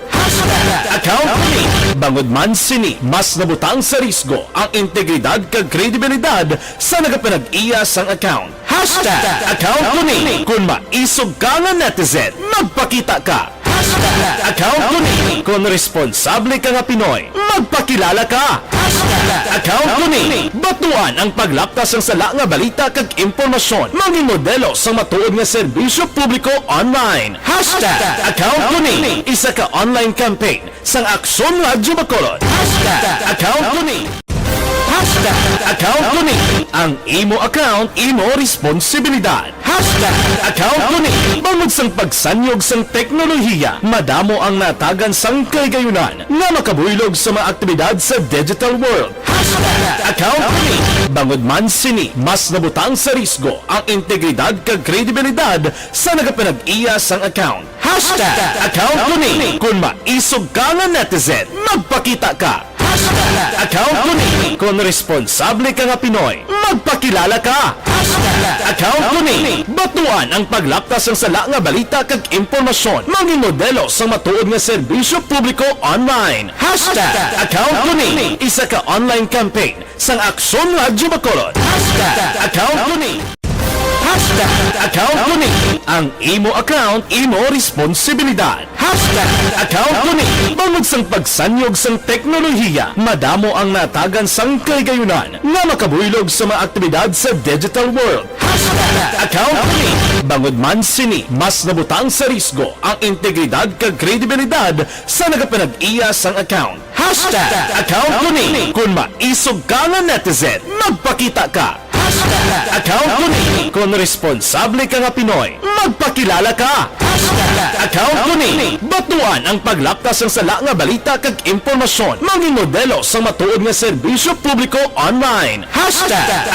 Account ko ni bangod man sini mas nabutang sa risgo ang integridad kag kredibilidad sa nagapanag-iya sang account. Account ko ni kung maisog ka nga netizen, magpakita ka. Account ko ni. Kung responsable ka nga Pinoy, magpakilala ka. Account ko ni. Batuan ang paglaptas ng sala nga balita kag impormasyon. Maging modelo sa matuod nga serbisyo publiko online. Account ko ni. Isa ka online campaign sang Aksyon Radyo Bacolod. Account ko ni. Account ko ni. Ang imo account, imo responsibilidad. Account ko ni. Bangod sang pagsanyog sang teknolohiya, madamo ang natagan sang kaygayunan nga makabuylog sa mga aktibidad sa digital world. Account ko ni. Bangod man sini, mas nabutang sa risgo ang integridad kag kredibilidad sa nagapinag-iya sang account. Account ko ni. Kung maisog ka nga netizen, magpakita ka. Account ko ni. Kung responsable ka nga Pinoy, magpakilala ka. Account ko ni. Batuan ang paglaptas ng sala nga balita kag impormasyon. Maging modelo sa matuod nga serbisyo publiko online. Account ko ni. Isa ka online campaign sang Aksyon Radyo Bacolod. Account ko ni. Account ko ni. Ang imo account, imo responsibilidad. Account ko ni. Bangod sang pagsanyog sang teknolohiya, madamo ang natagan sang kaygayunan nga makabuylog sa mga aktibidad sa digital world. Account ko ni. Bangod man sini, mas nabutang sa risgo ang integridad kag kredibilidad sa nagapinag-iya sang account. Account ko ni. Kung maisog ka nga netizen, magpakita ka. Account ko ni. Kung responsable ka nga Pinoy, magpakilala ka. Account ko ni. Batuan ang paglaptas ng sala nga balita kag impormasyon. Maging modelo sa matuod nga serbisyo publiko online.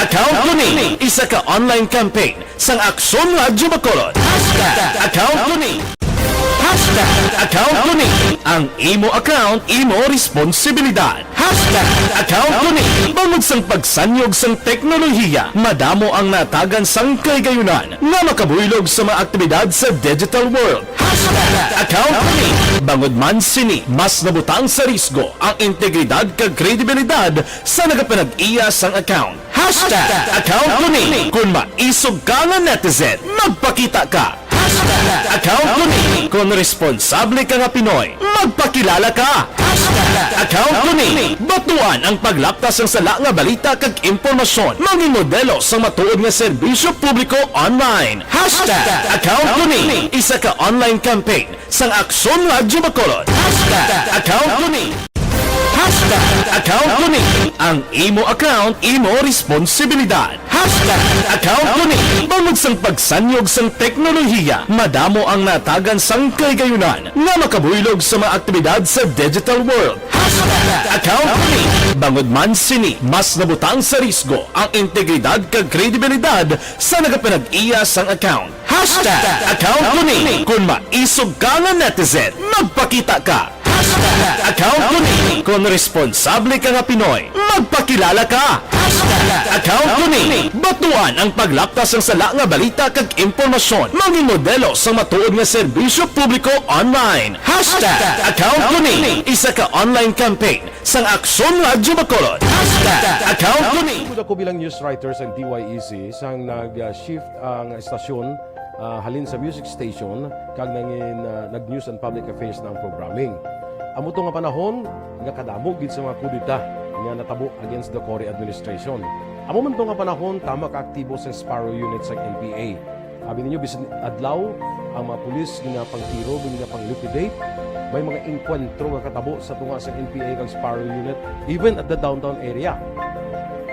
Account ko ni. Isa ka online campaign sang Aksyon Radyo Bacolod. Account ko ni. Account ko ni. Ang imo account, imo responsibilidad. Account ko ni. Bangod sang pagsanyog sang teknolohiya, madamo ang natagan sang kaygayunan nga makabuylog sa mga aktibidad sa digital world. Account ko ni. Bangod man sini, mas nabutang sa risgo ang integridad kag kredibilidad sa nagapinag-iya sang account. Account ko ni. Kung maisog ka nga netizen, magpakita ka. Account ko ni. Kung responsable ka nga Pinoy, magpakilala ka. Account ko ni. Batuan ang paglaptas ng sala nga balita kag impormasyon. Maging modelo sa matuod nga serbisyo publiko online. Account ko ni. Isa ka online campaign sang Aksyon Radyo Bacolod. Account ko ni. Account ko ni. Ang imo account, imo responsibilidad. Account ko ni. Bangod sang pagsanyog sang teknolohiya, madamo ang natagan sang kaygayunan nga makabuylog sa mga aktibidad sa digital world. Account ko ni. Bangod man sini, mas nabutang sa risgo ang integridad kag kredibilidad sa nagapinag-iya sang account. Account ko ni. Kung maisog ka nga netizen, magpakita ka. Account ko ni. Kung responsable ka nga Pinoy, magpakilala ka. Account ko ni. Batuan ang paglaptas ng sala nga balita kag impormasyon. Maging modelo sa matuod nga serbisyo publiko online. Account ko ni. Isa ka online campaign sang Aksyon Radyo Bacolod. Account ko ni. Ako bilang news writers and DYEC sang nag-shift ang estasyon halin sa music station kag nag-news and public affairs na ang programming. Amo to nga panahon nga kadamo gid sa mga kudita nga natabo against the Cory administration. Amo man to nga panahon tama ka aktibo sa Sparrow unit sa NPA. Abi ninyo bisan adlaw ang mga pulis nga pangtiro nga pang-liquidate, may mga enkwentro nga katabo sa tunga sa NPA kag Sparrow unit even at the downtown area.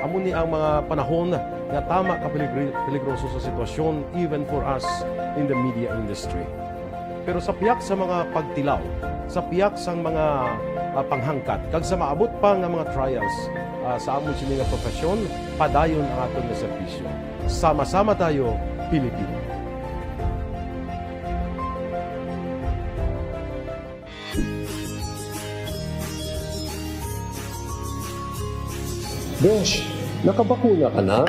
Amo ni ang mga panahon nga tama ka peligroso sa sitwasyon even for us in the media industry. Pero sa piyak sa mga pagtilaw, sa piyak sa mga panghangkat, kag sa maabot pa nga mga trials sa amon sini nga profesyon, padayon ang aton nga serbisyo. Sama-sama tayo, Pilipino. Besh, nakabakuna ka na?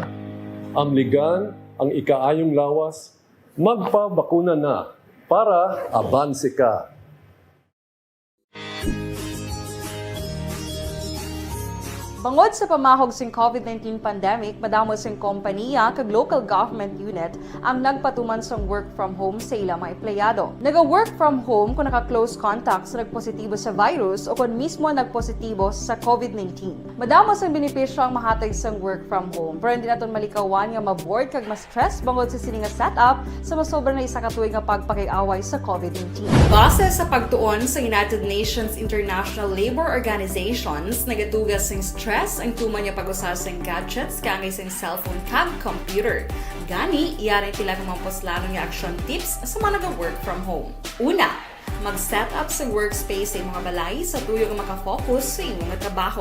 Amligan ang ikaayong lawas? Magpabakuna na para abanse ka. Bangod sa pamahog sing COVID-19 pandemic, madamo sing kompanya kag local government unit ang nagpatuman sang work from home sa ilang mga empleyado. Naga-work from home kung naka-close contacts na nagpositibo sa virus o kung mismo nagpositibo sa COVID-19. Madamo sang benepisyo ang mahatag sang work from home, pero hindi naton malikawan nga ma-bored kag ma-stress bangod sa sining nga setup sa masobra na isa ka tuig nga pagpakiaway sa COVID-19. Base sa pagtuon sa United Nations International Labour Organizations, nagatugas sing stress ang tuman niya pag-usar sa gadgets kangay sa cellphone kag computer. Gani, iyaring pila ng mga poslanong nga action tips sa mga nag-work from home. Una, mag-set up sa workspace sa imong balay sa tuyo nga makafocus sa imong trabaho.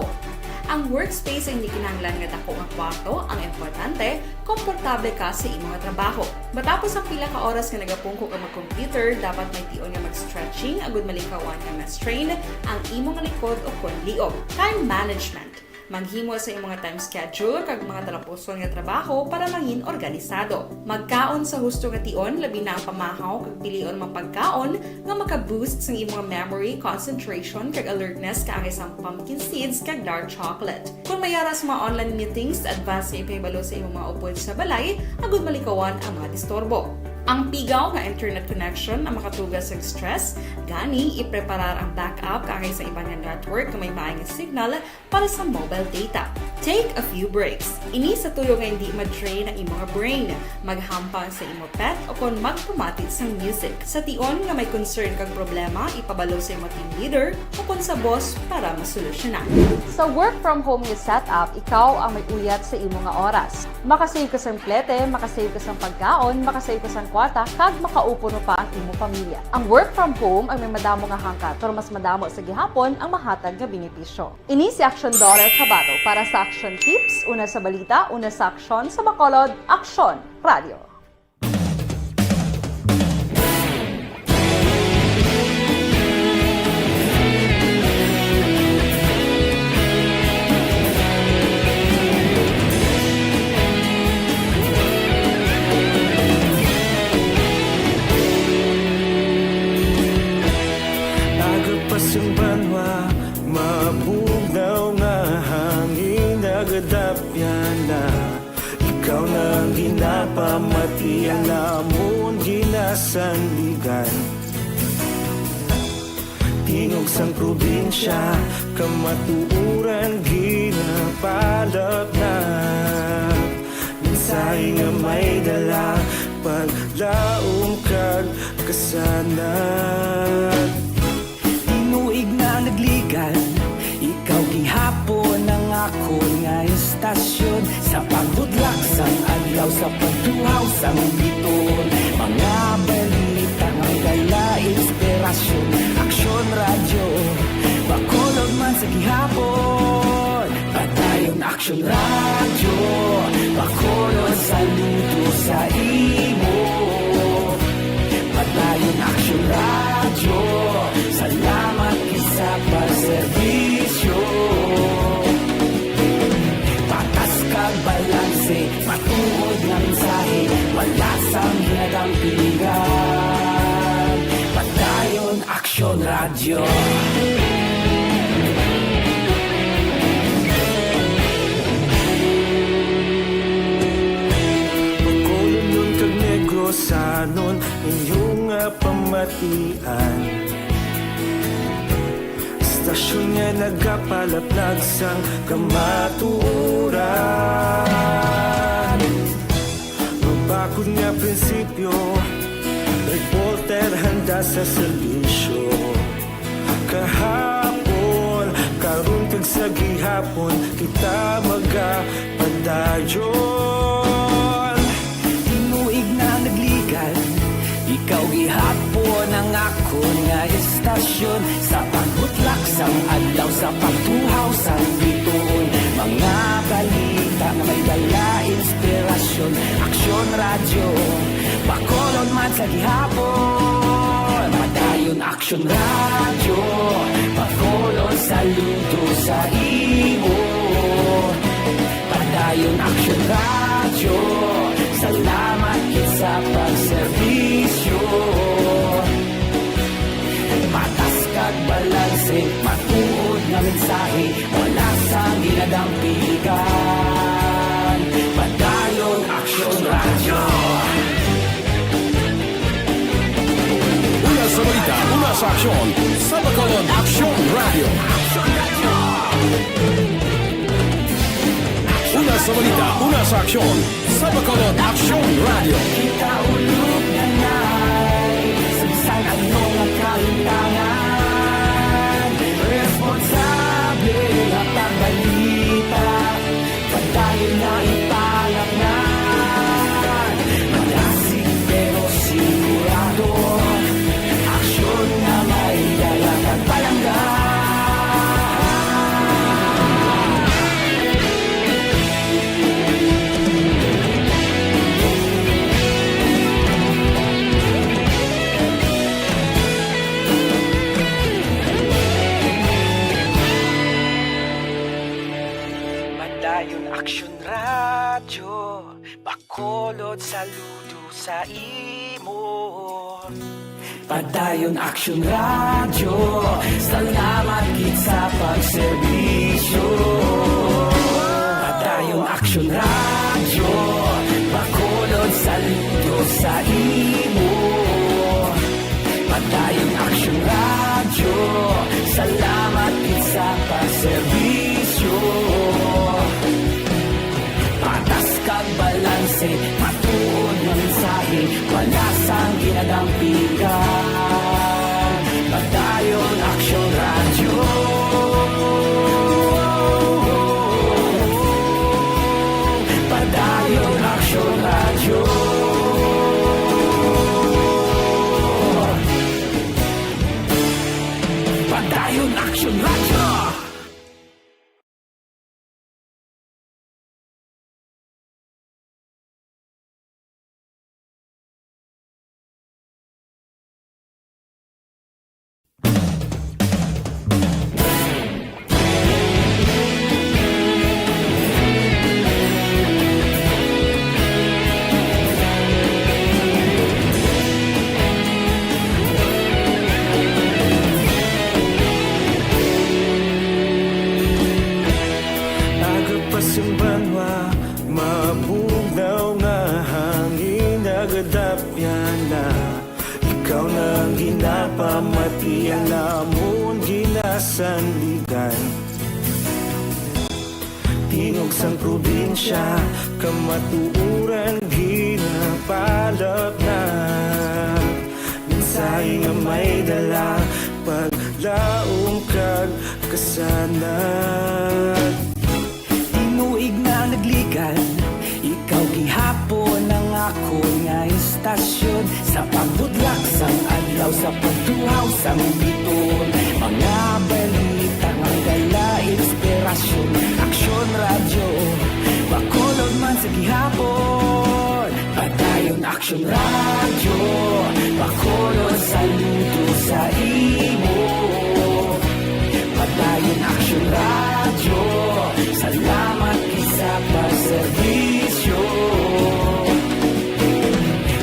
Ang workspace ay hindi kinahanglan nga dako nga kwarto, ang importante, komportable ka sa imong trabaho. Matapos ang pila ka oras nga nagapungko ka mag-computer, dapat may tion nga mag-stretching agud malikawan nga ma-strain ang imong likod o kon liog. Time management. Maghimo sa imong time schedule kag mga talapuson nga trabaho para maging organisado. Magkaon sa husto nga tion, labi na ang pamahaw kag pilion mang pagkaon nga maka-boost sa imong memory, concentration kag alertness kaangay sang pumpkin seeds kag dark chocolate. Kung mayara sa mga online meetings, advance nga ipahibalo sa imong mga upod sa balay, agud malikawan ang mga disturbo. Ang pigaw nga internet connection ang makatugas sa stress, gani ipreparar ang backup kaangay sa ibang network na may maayong signal para sa mobile data. Take a few breaks. Ini sa tuyo nga hindi ma-drain ang imong brain, maghampang sa imong pet o kung magpumatid sa music. Sa tion nga may concern kag problema, ipabalo sa imong team leader o kung sa boss para masolusyonan. Sa work from home nga setup, ikaw ang may uyat sa imong nga oras. Makasave ka sa plete, makasave ka sa pagkaon, makasave ka sa kwata, kag makaupo no pa ang imong pamilya. Ang work from home ay may madamo nga hangkat, pero mas madamo sa gihapon ang mahatag nga benepisyo. Ini si Action Daughter Kabato para sa Action Tips, una sa balita, una sa aksyon, sa Bacolod, Aksyon Radio. Agapasang banwa, mabugaw nga hangin nagadapyan na. Ikaw na ang ginapamatian namon ginasandigan. Tingog sang probinsya, kamatuuran ginapalap na. Minsay nga may dala, paglaom kag kasanan. Tinuig na nagligan, ikaw gihapon ang ako nga estasyon. Sa pagdudlak sang adlaw, sa pagtuhaw sang biton, mga balita may dala inspirasyon. Aksyon radyo, Bacolod man sa gihapon. Patayon Aksyon radyo, Bacolod saludo sa imo. Patayon Aksyon radyo, salamat isa pa serbisyo. Patas kag balanse, matuod nga mensahe, wala sang hinagang piligan. Patayon Aksyon radyo. Bacolod nun kag Negrosanon, inyong nga pamatian. Stasyon nga nagapalaplag sang kamatuuran. Mabakod nga prinsipyo, reporter handa sa serbisyo. Kahapon, karon kag sa gihapon, kita magapadayon. Tinuig na nagligan, ikaw gihapon ang ako nga estasyon. Sa pagbutlak sang adlaw, sa pagtuhaw sang biton, mga balita na may dala inspirasyon. Aksyon radyo, Bacolod man sa gihapon. Padayon Aksyon radyo, Bacolod saludo sa imo. Padayon Aksyon radyo, salamat sa pagserbisyo. Patas kag balanse, matuod nga mensahe, wala sa ginag hinadampigan. Padayon Aksyon Radyo. Una sa balita, una sa aksyon, sa Bacolod Action Radio. Una sa balita, una sa aksyon, sa Bacolod Action Radio. Kita ulog na na'y Samsang anong nakahintangan. Responsable at pagbalita, padayon na ipalaknan. Malasig pero sigurado, aksyon na may dalang at palanggan. Padayon Aksyon Radyo, Bacolod saludo sa imo. Padayon Aksyon Radyo, salamat gid sa pagserbisyo. Padayon Aksyon Radyo, Bacolod saludo sa imo. Padayon Aksyon Radyo, salamat gid sa pagserbisyo. Patas kag balanse, matuod ng mensahe, wala sang ginadampigan. Padayon Aksyon Radyo. Padayon Aksyon Radyo. Padayon Aksyon Radyo. Agapasumbanwa, mabugnaw nga hangin nagadapyan na. Ikaw nang ginapamatian namon ginasanligan. Tingog sang probinsya, kamatuuran ginapalap na. Mensahe nga may dala, paglaom kag kasanat. Tinuig na naglikan, ikaw gihapon ang ako nga istasyon. Sa pagbudlak sang adlaw, sa pagtuhaw sang biton. Mga balita nga dala inspirasyon. Aksyon Radyo, Bacolod man sa gihapon. Padayon Aksyon Radyo, Bacolod saludo sa imo. Padayon Aksyon Radyo, salamat sa pagserbisyo.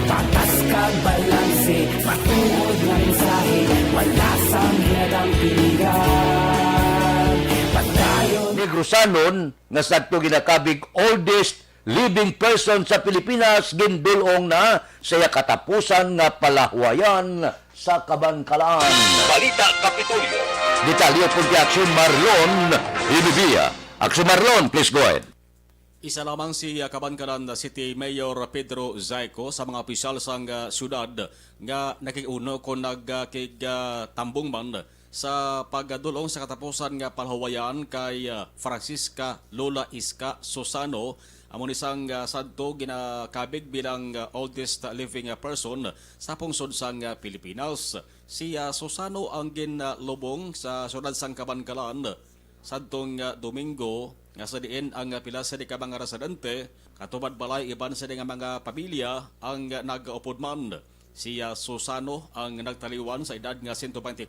Patas kag balanse, matuod na mensahe, wala sang ginadampigan. Padayon Negrosanon nga sadto ginakabig oldest living person sa Pilipinas gindulong na sa katapusan nga palahwayan sa Kabankalan. Balita Kapitolyo. Detalye po di Aksyon Marlon Ibibia. Aksyon Marlon, please go ahead. Isa lamang si Kabankalan City Mayor Pedro Zayco sa mga opisyal sang syudad nga nakiuno kon nagkig-tambong man sa pagdulong sa katapusan nga palhawayan kay Francisca Lola Iska Susano, amon isang sadto ginakabig bilang oldest living person sa pungsod sang Pilipinas. Si Susano ang ginlubong sa syudad sang Kabankalan sadtong Domingo nga sa diin ang pila sa di ka mga residente katubad balay iban sa di nga mga pamilya ang nag-upod man. Si Susano ang nagtaliwan sa edad nga 124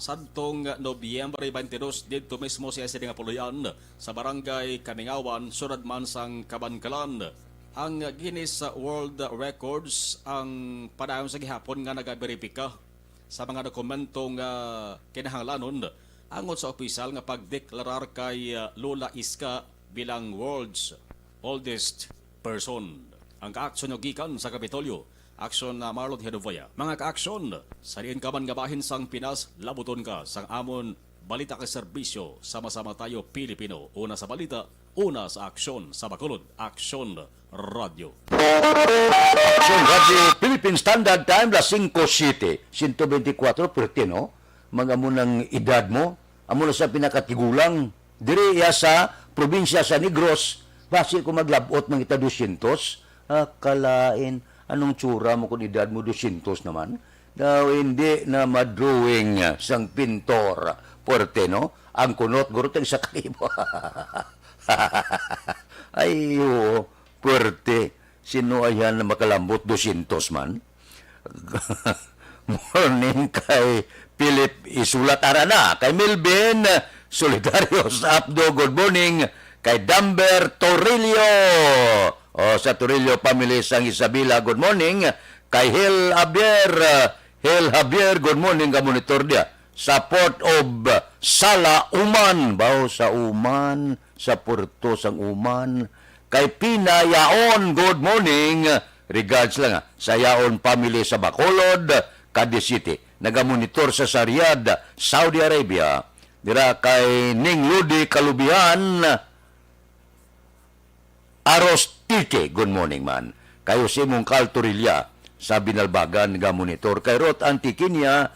sadtong Nobyembre 22 dito mismo siya sa di nga puluyan sa barangay Kamingawan, syudad man sang Kabankalan. Ang Guinness World Records ang padayon sa gihapon nga nagaberipika sa mga dokumentong kinahanglanon angot sa opisyal nga pagdeklarar kay Lola Iska bilang world's oldest person. Ang kaaksyon gikan sa Kapitolyo, aksyon na Marlon Hedovaya. Mga kaaksyon, sa diin ka man nga bahin sang Pinas, labuton ka sang amon balita ka serbisyo, sama-sama tayo Pilipino. Una sa balita, una sa aksyon, sa Bacolod, Aksyon Radio. Action Radio Philippine Standard Time, las 5:07, 124 pertino, mga munang edad mo, amo na sa pinakatigulang, diri iya sa probinsya sa Negros, basi ko maglabot ng ita 200, kalain, anong tsura mo kung edad mo 200 naman? Daw hindi na madrawing sang pintor, pertino, ang kunot, gurutang sa kalibo. Ay, oo, puwerte. Sino ayan na makalambot 200 man? Morning kay Philip Isulat Arana, kay Melvin Solidarios Abdo, good morning. Kay Damber Torrillo, sa Torrillo family sang Isabela, good morning. Kay Hel Javier, good morning, ka monitor dia. Sa Port of Sala, Uman, baw sa Uman, sa Puerto sang Uman. Kay Pina Yaon, good morning. Regards lang sa Yaon family sa Bacolod, Cadiz City. Nagamonitor sa Riyadh, Saudi Arabia. Dira kay Ning Ludi Kalubihan, Aros Tike, good morning man. Kayo si Mungkal Torilla sa Binalbagan, nagamonitor. Kay Rot Antikinia,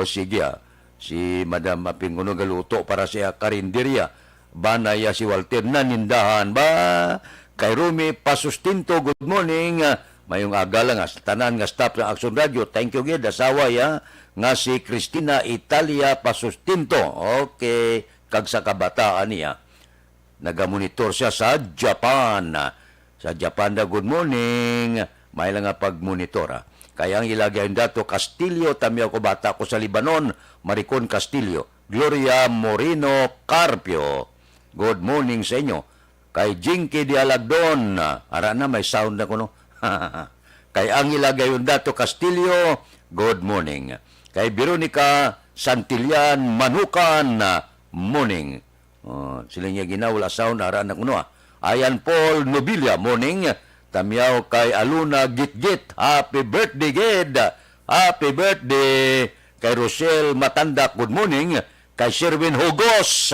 sige si Madam Mapinguno galuto para siya karinderya. Banaya si Walter nanindahan ba? Kay Rumi Pasustinto, good morning. Mayong aga lang sa tanan nga staff ng Action Radio. Thank you gid asawa ya nga si Cristina Italia Pasustinto. Okay, kag sa kabataan niya. Nagamonitor siya sa Japan. Sa Japan na good morning. May lang nga pagmonitor. Kaya ang ilagay dato Castillo, tamiyaw ko bata ko sa Libanon, Maricon Castillo. Gloria Moreno Carpio, good morning sa inyo. Kay Jinky de Alagdon, ara na may sound na ko no. Kay ang ilagay dato Castillo, good morning. Kay Veronica Santillan Manukan, morning. Sila niya ginawala sound, ara na ko no. Ayan Paul Nobilia, morning. Tamiyaw kay Aluna Gitgit, happy birthday Gid. Happy birthday. Kay Rochelle Matandak, good morning. Kay Sherwin Hugos,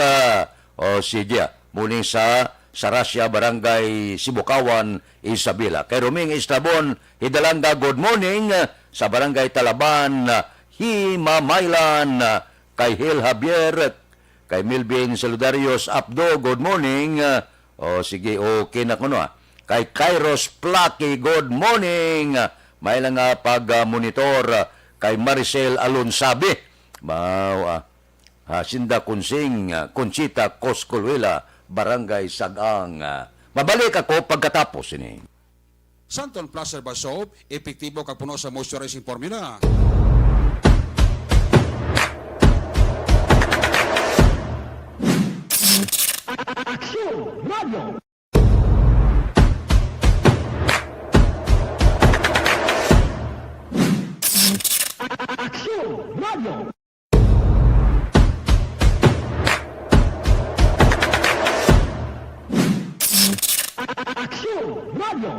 sige, morning sa Sarasya, Barangay Sibukawan, Isabela. Kay Roming Estrabon, Hidalanga, good morning. Sa Barangay Talaban, Himamaylan. Kay Hil Javier, kay Milvin Solidarios Abdo, good morning. Sige, okay na ko no. Kay Kairos Plaki, good morning. May lang nga pag-monitor kay Maricel Alonsabi. Hasinda Kunsing, Conchita Coscolwela, Barangay Sagang. Mabalik ako pagkatapos ini. Santon Plus Herbal Soap, epektibo kag puno sa moisturizing formula. Action Radio. Action Radio. Action Radio.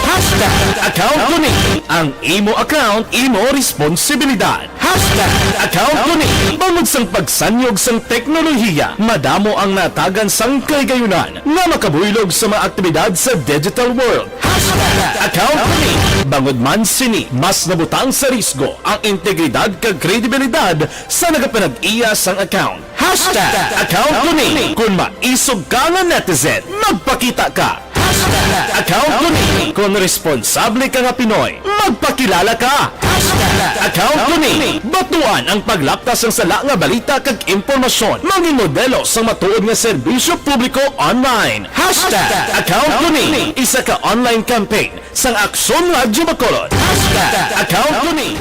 Hashtag account ko ni. Ang imo account, imo responsibilidad. Hashtag account ko ni. Bangod sang pagsanyog sang teknolohiya, madamo ang natagan sang kaygayunan nga makabuylog sa mga aktibidad sa digital world. Hashtag account ko ni. Bangod man sini, mas nabutang sa risgo ang integridad kag kredibilidad sa nagapanag-iya sang account. Hashtag account ko ni. Kung maisog ka nga netizen, magpakita ka. Hashtag account ko ni. Kung responsable ka nga Pinoy, magpakilala ka. Hashtag account ko ni. Batuan ang paglaptas ng sala nga balita kag impormasyon. Maging modelo sa matuod nga serbisyo publiko online. Hashtag account ko ni. Isa ka online campaign sang Aksyon Radio Bacolod. Hashtag account ko ni.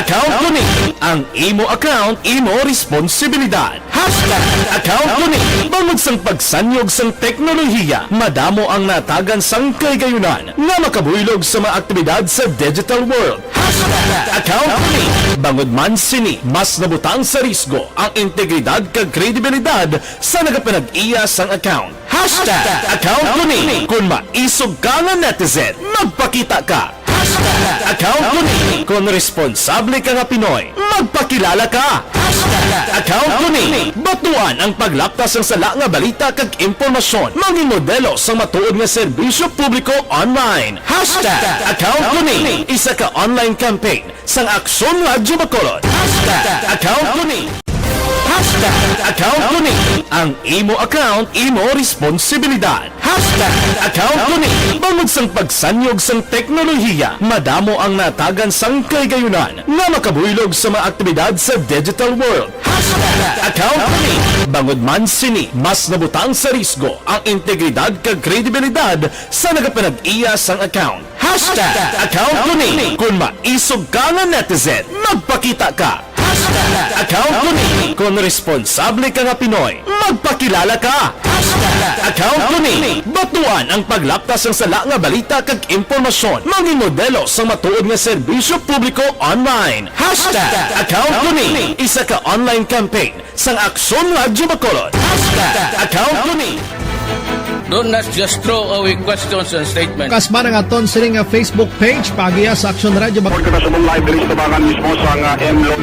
#account ko ni. Ang imo account, imo responsibilidad. #account ko ni. Bangod sang pagsanyog sang teknolohiya, madamo ang natagan sang kaygayunan nga makabuylog sa mga aktibidad sa digital world. #account ko ni. Bangod man sini, mas nabutang sa risgo ang integridad kag kredibilidad sa nagapanag-iya sang account. #account ko ni. Kung maisog ka nga netizen, magpakita ka. #account ko ni. Kung responsable ka nga Pinoy, magpakilala ka. #account ko ni. Batuan ang paglaptas ng sala nga balita kag impormasyon. Maging modelo sa matuod nga serbisyo publiko online. #account ko ni. Isa ka online campaign sang Aksyon Radyo Bacolod. #account ko ni. #account ko ni. Ang imo account, imo responsibilidad. #account ko ni. Bangod sang pagsanyog sang teknolohiya, madamo ang natagan sang kaygayunan nga makabuylog sa mga aktibidad sa digital world. #account ko ni. Bangod man sini, mas nabutang sa risgo ang integridad kag kredibilidad sa nagapanag-iya sang account. #account ko ni. Kung maisog ka nga netizen, magpakita ka. #account ko ni. Kung responsable ka nga Pinoy, magpakilala ka. #account ko ni. Batuan ang paglaptas ng sala nga balita kag impormasyon. Maging modelo sa matuod nga serbisyo publiko online. #account ko ni. Isa ka online campaign sang Aksyon Radyo Bacolod. #account ko ni. Do not just throw away questions and statements. Kasma ng aton sining nga Facebook page pagiya sa Aksyon Radyo Bacolod.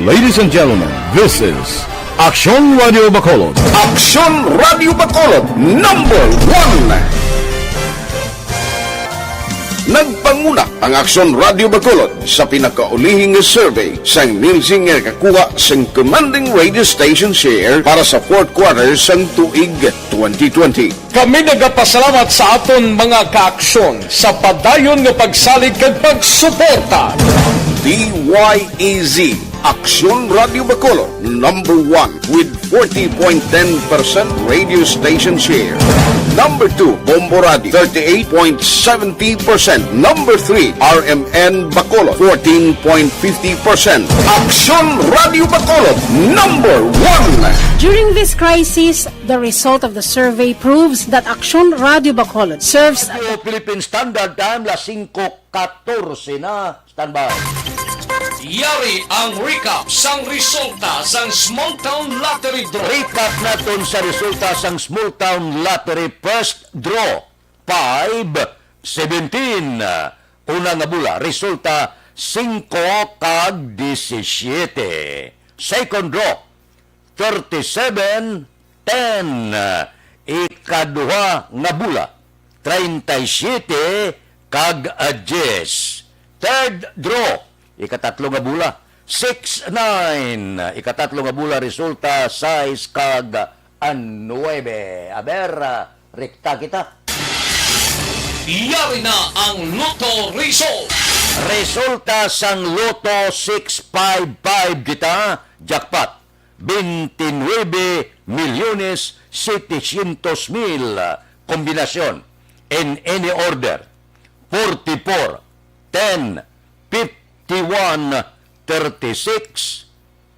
Ladies and gentlemen, this is Aksyon Radio Bacolod. Aksyon Radio Bacolod #1. Nagpanguna ang Aksyon Radio Bacolod sa pinakaulihing survey sang Nielsen nga kakuha sang commanding radio station share para sa fourth quarter sang tuig 2020. Kami nagapasalamat sa aton mga kaaksyon sa padayon nga pagsalig kag pagsuporta. DYEZ Aksyon Radio Bacolod #1 with 40.10% radio station share. #2 Bombo Radio 38.70%. #3 RMN Bacolod 14.50%. Aksyon Radio Bacolod #1. During this crisis, the result of the survey proves that Aksyon Radio Bacolod serves Philippine Standard Time, 5:14 na. Standby. Yari ang recap sang resulta sang Small Town Lottery Draw. Recap naton sa resulta sang Small Town Lottery First Draw 5-17. Una nga bula, resulta 5 kag 17. Second draw 37-10. Ikaduha nga bula 37 kag 10. Third draw, ikatatlo nga bula 6-9. Ikatatlo nga bula resulta 6 kag 9. Aber, rekta kita. Yari na ang Lotto result. Resulta sang Lotto 655 kita, jackpot 29,700,000. Kombinasyon in any order 44, 10, 51, 36,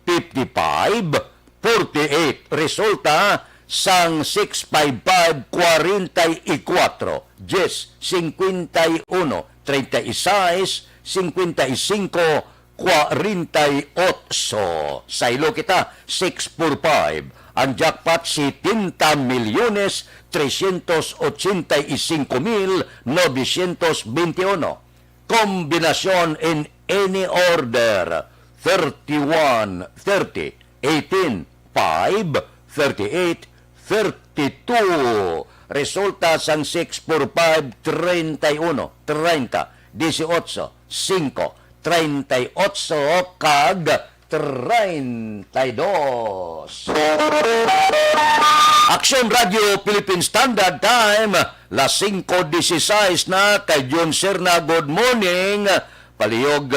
55, 48. Resulta sang 655, 44, 10, 51, 36, 55, 48. Saylo kita, 645. Ang jackpot, 70,385,921. Kombinasyon in any order 31, 30, 18, 5, 38, 32. Resulta sang 645, 31, 30, 18, 5, 38 kag 32. Aksyon Radio Philippine Standard Time, las 5:16 na. Kay John Serna, good morning. Palihog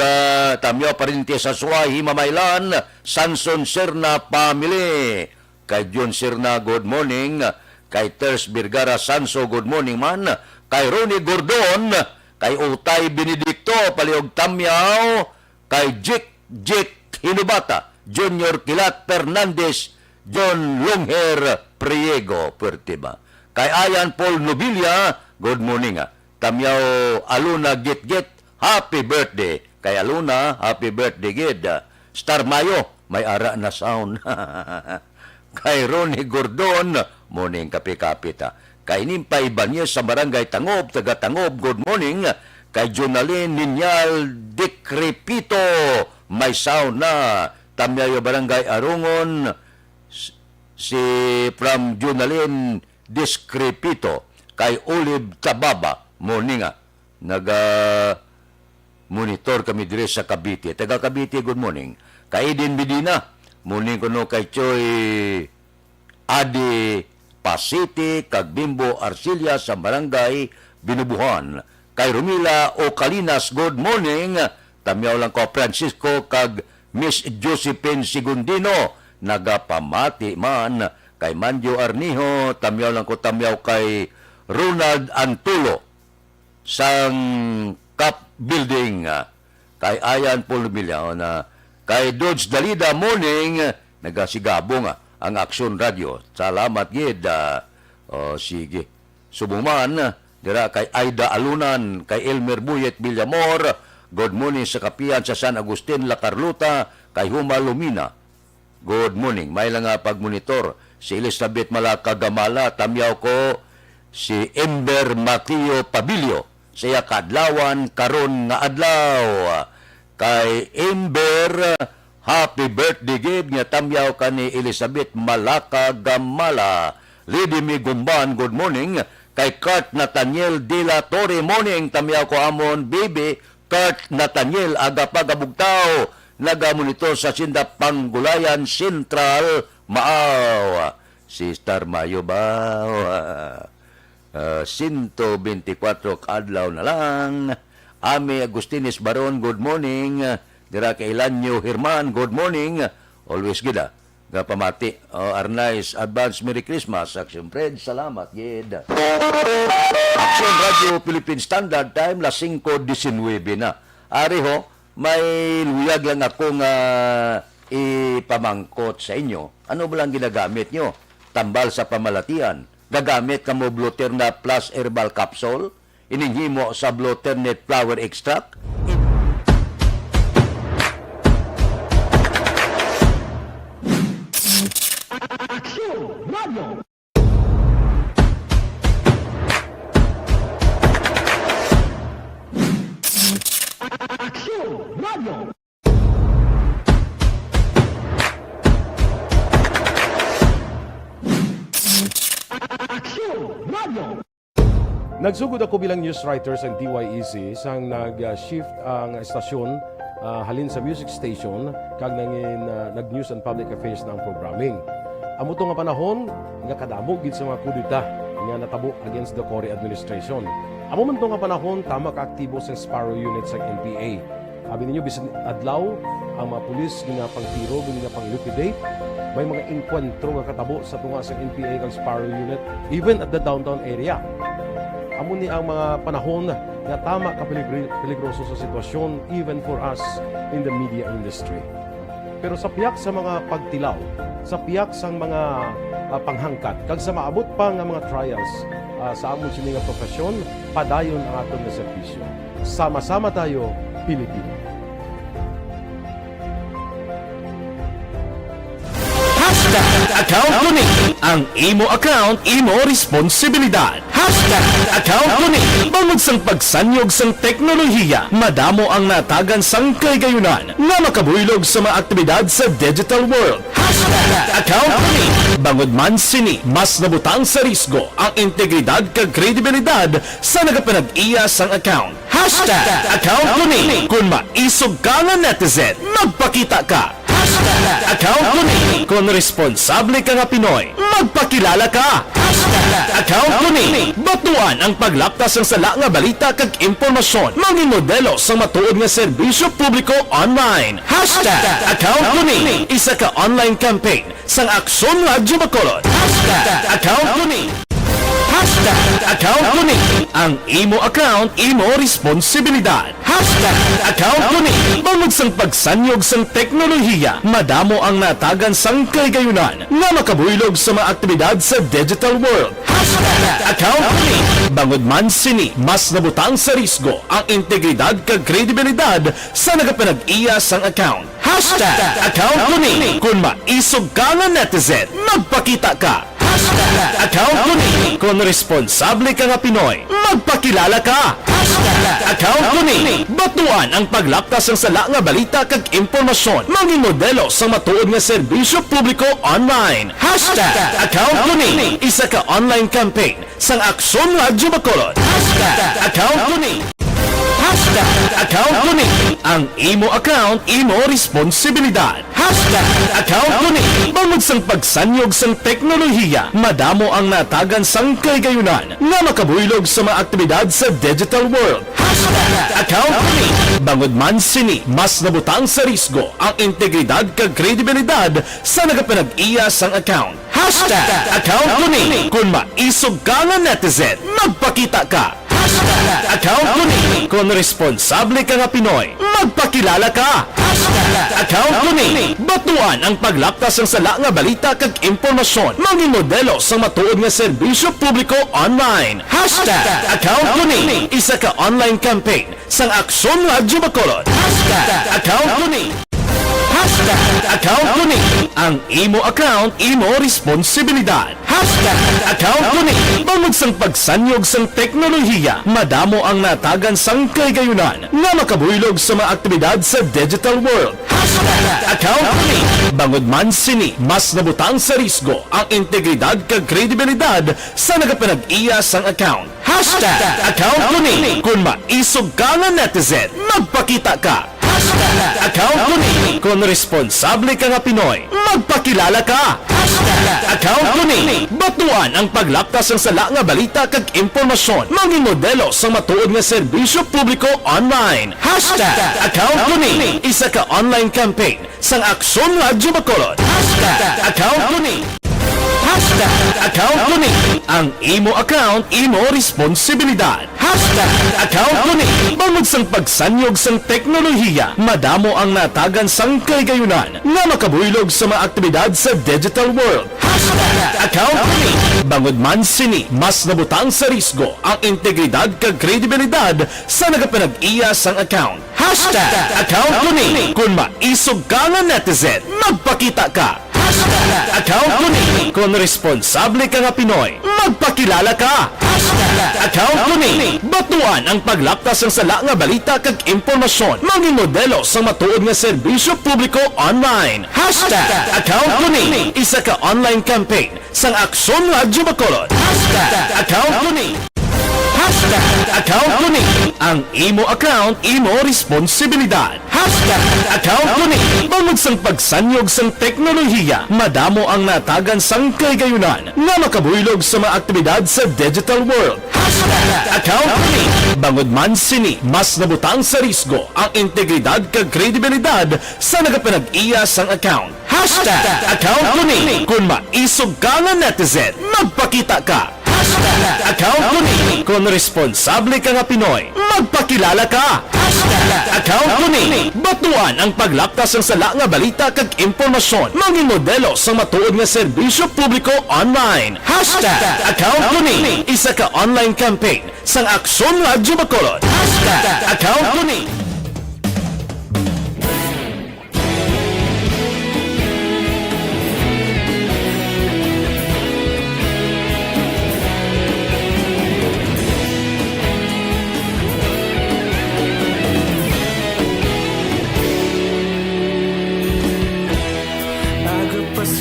tamyo parinti sa Suway, Himamaylan, Sanson Serna family. Kay John Serna, good morning. Kay Ters Birgara Sanso, good morning man. Kay Ronnie Gordon, kay Utay Benedicto, palihog tamyaw. kay Jik Hinubata, Junior Kilat Fernandez, John Longher Priego, Pertiba. Kay Ayan Paul Nobilia, good morning. Tamyaw Aluna Git, happy birthday. Kay Aluna, happy birthday gid. Star Mayo, may ara na sound. Kay Ronnie Gordon, morning kapit-kapit. Kay Nimpay Ibanez sa Barangay Tangob, taga Tangob, good morning. Kay Jonalyn Ninyal Decrepito, may sound na. Tamyayo Barangay Arungon, si from Jonalyn Decrepito. Kay Olive Tababa, morning monitor kami dire sa Cavite. Taga Cavite, good morning. Kay Eden Medina, morning kuno kay Choy Adi Pasiti, kag Bimbo Arcilia sa Barangay Binubuhan. Kay Romila Ocalinas, good morning. Tamyaw lang ko Francisco kag Miss Josephine Sigundino, nagapamati man. Kay Manjo Arniho, tamyaw lang ko kay Ronald Antulo sang Cup Building. Kay Ayan Paul Nobilia na kay Dodge Dalida, morning. Nagasigabong ang Aksyon Radio. Salamat gid. Sige. Subuman dira kay Aida Alunan, kay Elmer Buyet Villamor, good morning sa Kapian sa San Agustin La Carlota, kay Huma Lumina, good morning. May lang pagmonitor si Elizabeth Malaka Gamala, tamyaw ko si Ember Mateo Pabilio, siya kadlawan karon nga adlaw. Kay Ember, happy birthday gid nga tamyaw ka ni Elizabeth Malaka Gamala. Lady Migumban, good morning. Kay Kurt Nathaniel De La Torre, morning. Tamyaw ko amon, baby. Kurt Nathaniel, aga pagabugtaw. Nagamonitor sa Sinda Panggulayan Central, Maaw. Sister Mayo ba? 124 kadlaw na lang. Ami Agustines Baron, good morning. Dira kay Ilanyo Herman, good morning. Always gida. Nga pamati. Arnais, advance Merry Christmas. Action Fred, salamat gid. Action Radio Philippine Standard Time, las 5:19 na. Ari ho, may luyag lang ako nga ipamangkot sa inyo. Ano ba lang ginagamit nyo? Tambal sa pamalatian. Gagamit ka mo Bloternat Plus Herbal Capsule. Ininhi mo sa Bloternat Flower Extract. Nagsugod ako bilang news writer sa DYEC sang nag-shift ang estasyon halin sa music station kag nangin nag-news and public affairs na ang programming. Amo to nga panahon nga kadamo gid sa mga kudita nga natabo against the Cory administration. Amo man to nga panahon tama ka aktibo sa Sparrow unit sa NPA. Abi ninyo bisan adlaw ang mga pulis nga pangtiro nga pang-liquidate. May mga enkwentro nga katabo sa tunga sa NPA kag Sparrow unit even at the downtown area. Amo ni ang mga panahon nga tama ka peligroso sa sitwasyon even for us in the media industry. Pero sa piyak sa mga pagtilaw, sa piyak sa mga panghangkat, kag sa maabot pa nga mga trials sa amon sini nga profesyon, padayon ang aton nga serbisyo. Sama-sama tayo, Pilipino. Account Kuning. Ang imo account, imo responsibilidad. Account Kuning. Bangod sang pagsanyog sang teknolohiya, madamo ang natagan sang kaygayunan nga makabuylog sa mga aktibidad sa digital world. Account Kuning. Bangod man sini, mas nabutang sa risgo ang integridad kag kredibilidad sa nagapanag-iya sang account. Account Kuning. Kung maisog ka nga netizen, magpakita ka. Account Kuning. Kung responsable ka nga Pinoy, magpakilala ka. Account Kuning. Batuan ang paglaptas ng sala nga balita kag impormasyon. Maging modelo sa matuod nga serbisyo publiko online. Account Kuning. Isa ka online campaign sang Aksyon Radio Bacolod. Account Kuning. Account ko ni. Ang imo account, imo responsibilidad. Account ko ni. Bangod sang pagsanyog sang teknolohiya, madamo ang natagan sang kaygayunan nga makabuylog sa mga aktibidad sa digital world. Account ko ni. Bangod man sini, mas nabutang sa risgo ang integridad kag kredibilidad sa nagapanag-iya sang account. Account ko ni. Kung maisog ka nga netizen, magpakita ka. Account ko ni. Kung responsable ka nga Pinoy, magpakilala ka. Account ko ni. Batuan ang paglaptas ng sala nga balita kag impormasyon, maging modelo sa matuod nga serbisyo publiko online. Account ko ni. Isa ka online campaign sang Aksyon Radyo Bacolod. Account ko ni. Account ko ni. Ang imo account, imo responsibilidad. Account ko ni. Bangod sang pagsanyog sang teknolohiya, madamo ang natagan sang kaygayunan nga makabuylog sa mga aktibidad sa digital world. Account ko ni. Bangod man sini, mas nabutang sa risgo ang integridad kag kredibilidad sa nagapanag-iya sang account. Account ko ni. Kung maisog ka nga netizen, magpakita ka. Account ko ni. Kung responsable ka nga Pinoy, magpakilala ka. Account ko ni. Batuan ang paglaptas ng sala nga balita kag impormasyon, maging modelo sa matuod nga serbisyo publiko online. Account ko ni. Isa ka online campaign sang Aksyon Radyo Bacolod. Account ko ni. Account ko ni. Ang imo account, imo responsibilidad. Account ko ni. Bangod sang pagsanyog sang teknolohiya, madamo ang natagan sang kaygayunan nga makabuylog sa mga aktibidad sa digital world. Account ko ni. Bangod man sini, mas nabutang sa risgo ang integridad kag kredibilidad sa nagapanag-iya sang account. Account ko ni. Kung maisog ka nga netizen, magpakita ka. Account ko ni. Kung responsable ka nga Pinoy, magpakilala ka. Account ko ni. Batuan ang paglaptas ng sala nga balita kag impormasyon, maging modelo sa matuod nga serbisyo publiko online. Account ko ni. Isa ka online campaign sang Aksyon Radyo Bacolod. Account ko ni. Account ko ni. Ang imo account, imo responsibilidad. Account ko ni. Bangod sang pagsanyog sang teknolohiya, madamo ang natagan sang kaygayunan nga makabuylog sa mga aktibidad sa digital world. Account ko ni. Bangod man sini, mas nabutang sa risgo ang integridad kag kredibilidad sa nagapanag-iya sang account. Account ko ni. Kung maisog ka nga netizen, magpakita ka. Account ko ni. Kung responsable ka nga Pinoy, magpakilala ka. Account ko ni. Batuan ang paglaptas ng sala nga balita kag impormasyon, maging modelo sa matuod nga serbisyo publiko online. Account ko ni. Isa ka online campaign sang Aksyon Radyo Bacolod. Account ko ni. Account ko ni. Ang imo account, imo responsibilidad. Account ko ni. Bangod sang pagsanyog sang teknolohiya, madamo ang natagan sang kaygayunan nga makabuylog sa mga aktibidad sa digital world. Account ko ni. Bangod man sini, mas nabutang sa risgo ang integridad kag kredibilidad sa nagapanag-iya sang account. Account ko ni. Kung maisog ka nga netizen, magpakita ka. Account ko ni. Kung responsable ka nga Pinoy, magpakilala ka. Account ko ni. Batuan ang paglaptas ng sala nga balita kag impormasyon, maging modelo sa matuod nga serbisyo publiko online. Account ko ni. Isa ka online campaign sang Aksyon Radyo Bacolod. Account ko ni.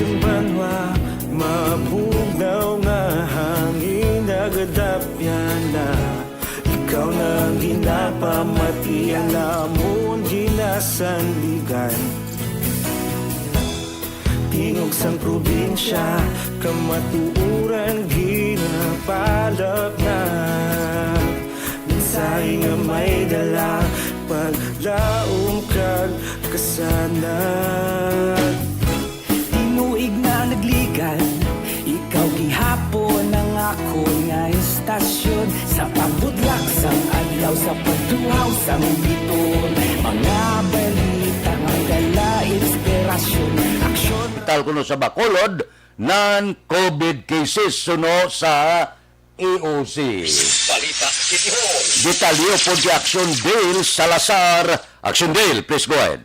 Yung banwa, mabugnaw nga hangin nagadapyan na. Ikaw na ginapamatian namon ginasanligan. Tingog sang probinsya, kamatuuran ginapalap na. Minsay nga may dala, paglaom kag kasanag. Inuig na nagligan, ikaw gihapon ang ako nga laksang adlaw sa pagtuhaw sa biton. Mga balita nga gala, inspirasyon, aksyon. Tal kuno sa Bacolod, non-COVID cases suno sa EOC. Balita City Hall. Detalyo po di Action Dale Salazar. Action Dale, please go ahead.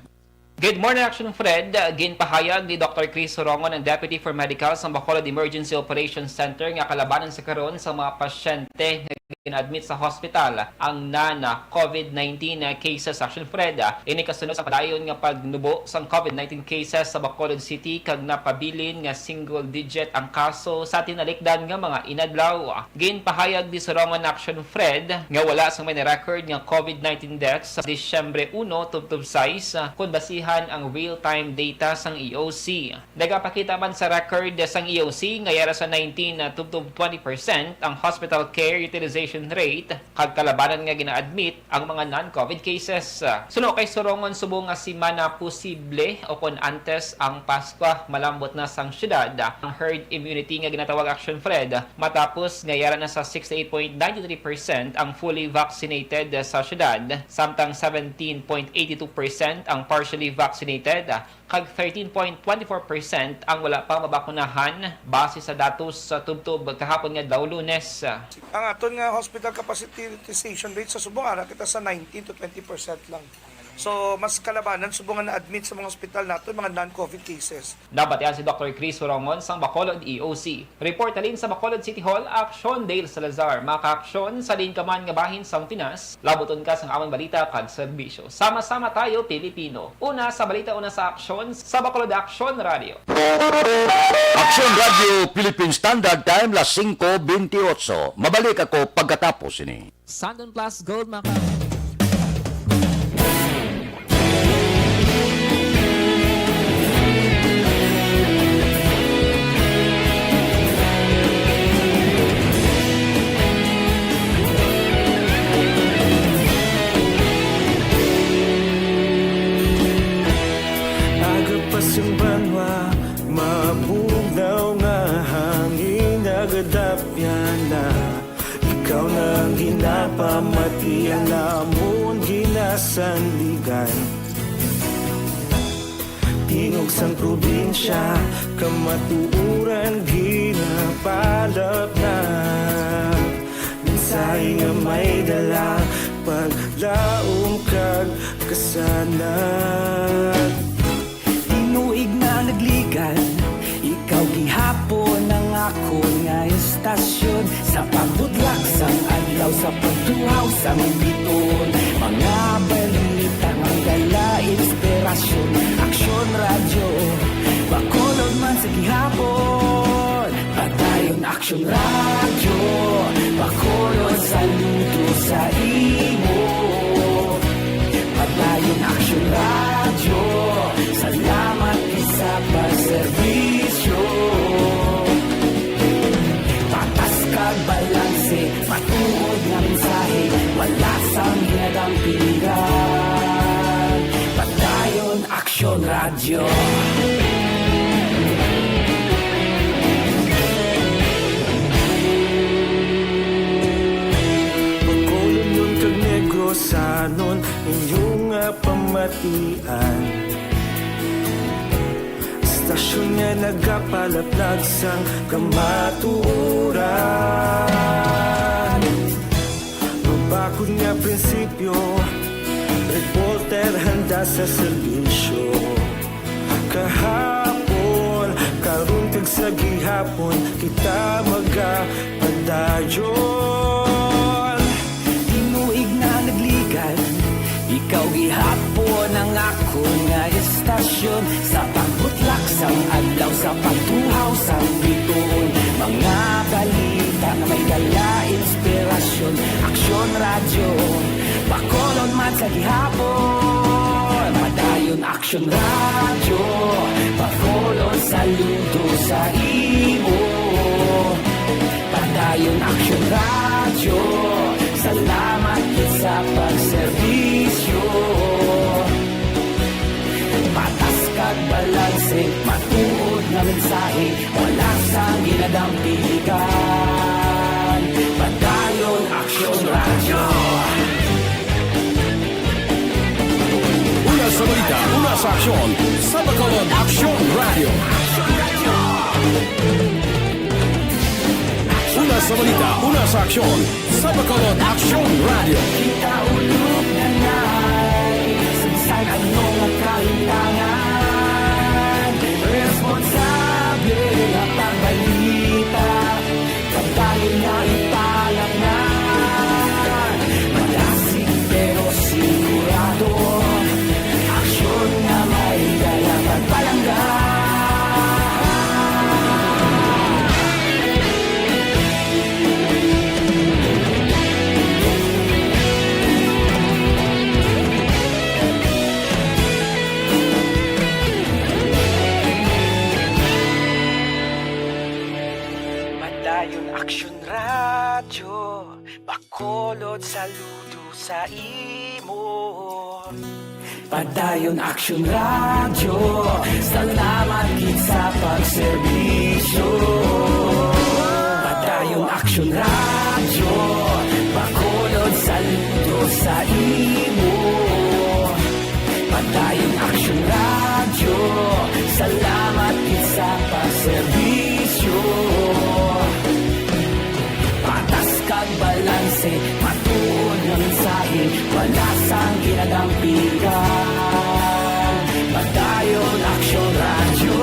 Good morning, Action Fred. Ginpahayag ni Dr. Chris Sorongon, ang Deputy for Medical sa Bacolod Emergency Operations Center, nga kalabanan sa karon sa mga pasyente nga gina-admit sa hospital ang COVID-19 cases. Action Fred, ini kasunod sa padayon nga pagnubo sa COVID-19 cases sa Bacolod City, kag napabilin nga single digit ang kaso sa tinalikdan nga mga inadlaw. Ginpahayag ni Sorongon, Action Fred, nga wala sang may record nga COVID-19 deaths sa Disyembre 1 tubtob 6 kung basihan ang real-time data sang EOC. Nagapakita man sa record sang EOC nga yara sa 19 tubtob 20% ang hospital care utilization rate, kag kalabanan nga gina-admit ang mga non-COVID cases. Suno kay Sorongon, subo nga si mana posible o kon antes ang Pasko malambot na sang syudad ang herd immunity nga ginatawag, Action Fred, matapos nga yara na sa 68.93% ang fully vaccinated sa syudad, samtang 17.82% ang partially vaccinated, kag 13.24% ang wala pa mabakunahan base sa datos sa tubtob kahapon nga daw Lunes. Ang aton nga hospital capacity utilization rate sa Subong ara kita sa 19 to 20% lang. So mas kalabanan subong nga na-admit sa mga hospital nato mga non-COVID cases. Nabatian si Dr. Chris Sorongon sang Bacolod EOC. Report alin sa Bacolod City Hall, Action Dale Salazar. Maka-aksyon sa din kaman nga bahin sang Pinas. Labuton ka sang amang balita kag serbisyo. Sama-sama tayo Pilipino. Una sa balita, una sa aksyon sa Bacolod Action Radio. Action Radio Philippine Standard Time las 5:28. Mabalik ako pagkatapos ini. Sandon Plus Gold Agapasang banwa, mabugnaw nga hangin nagadapyan na. Ikaw na ang ginapamatian namon ginasandigan. Tingog sang probinsya, kamatuuran ginapalap na. Minsay nga may dala, paglaom kag kasanan. Tinuig na nagligan, ikaw gihapon ang ako nga estasyon. Sa pagbutlak sang adlaw sa pagtuhaw sa biton. Mga balita nga gala, inspirasyon, aksyon radyo. Bacolod man sa gihapon, padayon aksyon radyo. Bacolod saludo sa imo, padayon aksyon radyo. Salamat isa pagserbisyo. Patas kag balanse, matuod nga mensahe, wala sang ginadang pilihan. Padayon aksyon radyo. Bacolod nun kag Negrosanon, inyong pamatian. Stasyon nga nagapalaplag sang kamaturan. Mabakod nga prinsipyo, reporter handa sa serbisyo. Kahapon, karon kag sa gihapon, kita magapadayon. Tinuig na nagligan, ikaw gihapon ang ako nga estasyon. Sa pagbutlak sang adlaw sa pagtuhaw sa biton. Mga balita na may dala, inspirasyon, aksyon radyo. Bacolod man sa gihapon, padayon aksyon radyo. Bacolod saludo sa imo, padayon aksyon radyo. Salamat sa pagserbisyo. Patas kag balanse, matuod nga mensahe, wala sang ginadang piligan. Padayon aksyon Radio. Una sa balita, una sa aksyon, sa Bacolod Action Radio. Una sa balita, una sa aksyon, sa Bacolod Action Radio. Kita ulog na na'y sansay anong kahintangan. Responsable at ang balita, pagdahil na ipalang na. Malasig pero sigurado, aksyon na may dalang at palangga. Madayon Action Radio, Bacolod saludo sa imo. Padayon Action Radio, salamat gid sa pagserbisyo. Padayon Action Radio, Bacolod saludo sa imo. Padayon Action Radio, salamat gid sa pagserbisyo. Patas kag balanse, matuod ng mensahe, wala sang ginadampigan. Padayon Action Radio.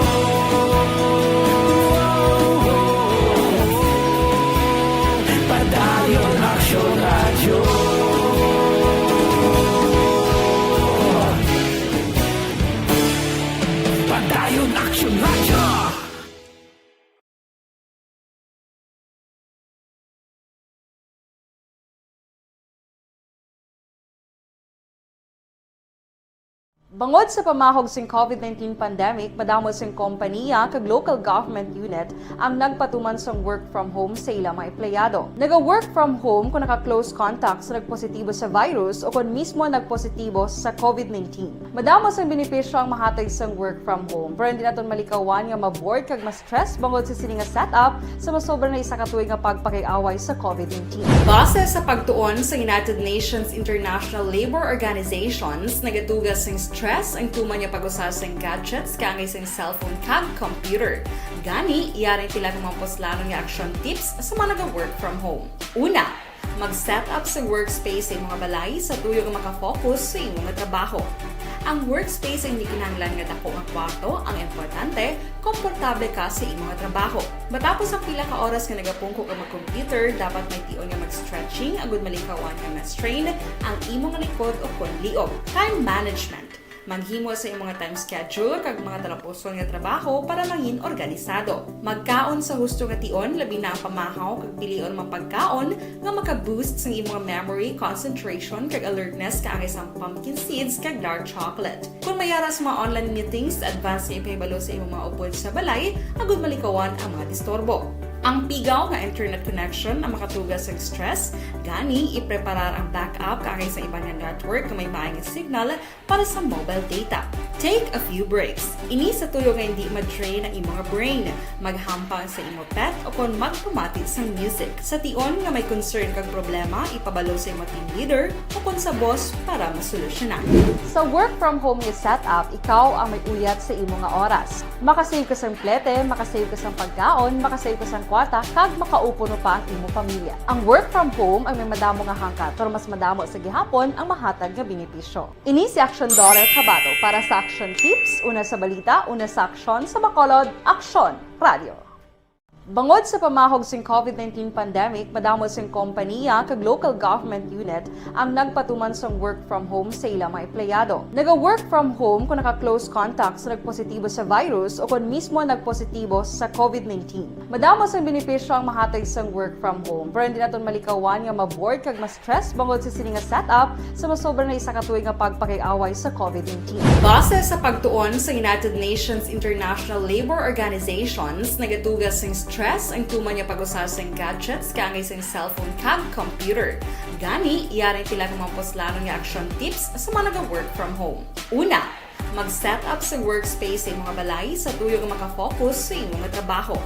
Padayon Action Radio. Padayon Action Radio. Bangod sa pamahog sing COVID-19 pandemic, madamo sing kompanya kag local government unit ang nagpatuman sang work from home sa ilang mga empleyado. Naga-work from home kung naka-close contact sa nagpositibo sa virus o kung mismo nagpositibo sa COVID-19. Madamo sang benepisyo ang mahatag sang work from home, pero hindi naton malikawan nga ma-bored kag ma-stress bangod sa sini nga setup sa masobra na isa ka tuig nga pagpakiaway sa COVID-19. Base sa pagtuon sa United Nations International Labour Organizations, nagatugas sing stress ang tuman niya pag-usas ng gadgets kangay sa cellphone kag computer. Gani, iyaring tila ng mga poslanong nga action tips sa mga nag-work from home. Una, mag-set up sa workspace sa mga balay sa tuyo nga makafocus sa inyong trabaho. Ang workspace ay hindi kinahanglan nga dako nga kwarto, ang importante, komportable ka sa imong trabaho. Matapos ang pila ka oras nga nagapungko ka mag-computer, dapat may tion nga mag-stretching agud malikawan nga ma-strain ang imong likod o konliog. Time management. Manghimo sa imong time schedule kag mga talapuson nga trabaho para mangin organisado. Magkaon sa husto nga tion, labi na ang pamahaw kag pilion mapagkaon nga maka-boost sa imong memory, concentration kag alertness kaangay sa pumpkin seeds kag dark chocolate. Kung mayaras mga online meetings, advance sa ipahibalo sa imong mga upod sa balay, agud malikawan ang mga disturbo. Ang pigaw nga internet connection ang makatugas sa stress, gani ipreparar ang backup kaangay sa ibang network nga may maayong signal para sa mobile data. Take a few breaks. Ini sa tuyo nga hindi ma-drain ang imong brain, maghampang sa imong pet o kon magpumati sa music. Sa tion nga may concern kag problema, ipabalo sa imong team leader o kon sa boss para masolusyonan. Sa work from home nga setup, ikaw ang may uyat sa imong nga oras. Makasave ka sa plete, makasave ka sa pagkaon, makasave ka sa kwarta, kag makaupo no pa ang imong pamilya. Ang work from home ay may madamo nga hangkat, pero mas madamo sa gihapon ang mahatag nga benepisyo. Ini si Action Dorel Cabato para sa Action Tips, una sa balita, una sa aksyon sa Bacolod Action Radio. Bangod sa pamahog sing COVID-19 pandemic, madamo sing kompanya kag local government unit ang nagpatuman sang work from home sa ilang mga empleyado. Naga-work from home kung naka-close contact sa nagpositibo sa virus o kung mismo nagpositibo sa COVID-19. Madamo sang benepisyo ang mahatag sang work from home, pero hindi naton malikawan nga ma-bored kag ma-stress bangod sa sini nga setup sa masobra na isa ka tuig nga pagpakiaway sa COVID-19. Base sa pagtuon sa United Nations International Labour Organizations, nagatugas sing stress ang tuman niya pag-usas ng gadgets kaangay sa cellphone kag computer. Gani, iyaring tila ng mga poslanong nga action tips sa mga nag-work from home. Una, mag-set up sa workspace sa mga balay sa tuyo nga makafocus sa imong trabaho.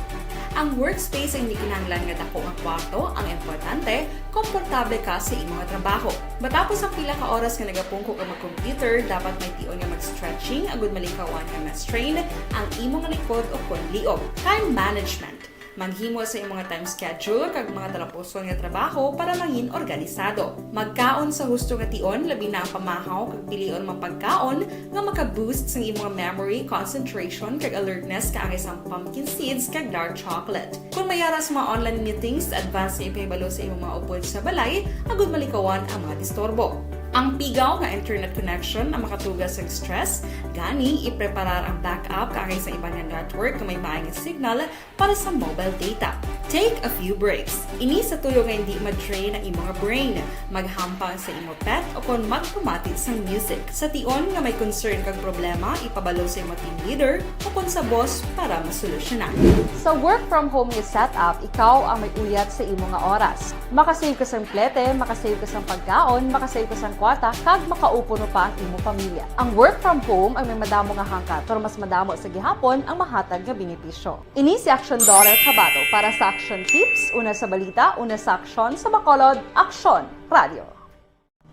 Ang workspace ay hindi kinahanglan nga dako nga kwarto, ang importante, komportable ka sa imong trabaho. Matapos ang pila ka oras nga nagapungko ka mag-computer, dapat may tion nga mag-stretching, agud malikawan nga ma-strain ang imong likod o kon liog. Time management. Maghimo sa imong time schedule kag mga talapuson nga trabaho para maging organisado. Magkaon sa husto nga tion, labi na ang pamahaw kag pilion mang pagkaon nga maka-boost sa imong memory, concentration kag alertness kaangay sang pumpkin seeds kag dark chocolate. Kung mayara sa mga online meetings, advance nga ipahibalo sa imong mga upod sa balay, agud malikawan ang mga disturbo. Ang pigaw nga internet connection ang makatugas sa stress, gani ipreparar ang backup kaangay sa ibang network na may maayong signal para sa mobile data. Take a few breaks. Ini sa tuyo nga hindi mag-drain ang imong brain, maghampang sa imong pet o kon magpumatid sa music. Sa tion nga may concern kag problema, ipabalo sa imong team leader o kon sa boss para masolusyonan. Sa work from home nga setup, ikaw ang may uyat sa imong nga oras. Makasave ka sa plete, makasave ka sa pagkaon, makasave ka sa kwata, kag makaupo no pa ang imong pamilya. Ang work from home ay may madamo nga hangkat, pero mas madamo sa gihapon ang mahatag nga benepisyo. Ini si Action Daughter Cabato para sa Action Tips, una sa balita, una sa aksyon, sa Bacolod, Action Radio.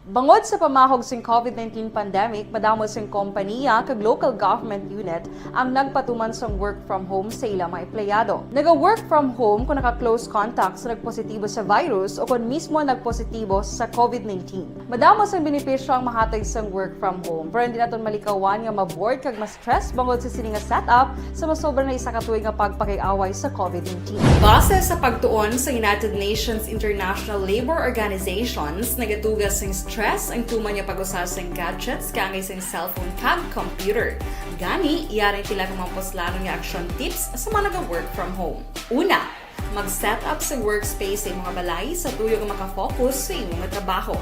Bangod sa pamahog sing COVID-19 pandemic, madamo sing kompanya kag local government unit ang nagpatuman sang work from home sa ilang mga empleyado. Naga-work from home kung naka-close contacts sa nagpositibo sa virus o kung mismo nagpositibo sa COVID-19. Madamo sang benepisyo ang mahatag sang work from home, pero hindi naton malikawan nga ma-bored kag ma-stress bangod sa sini nga setup sa masobra na isa ka tuig nga pagpakiaway sa COVID-19. Base sa pagtuon sa United Nations International Labor Organizations, nagatugas sang stress ang tuman niya pag-usar sa gadgets kaangay sa cellphone kag computer. Gani, iyarin tila kung mga poslanong nga action tips sa mga nag-work from home. Una, mag-set up sa workspace sa imong balay sa tuyo nga makafocus sa imong trabaho.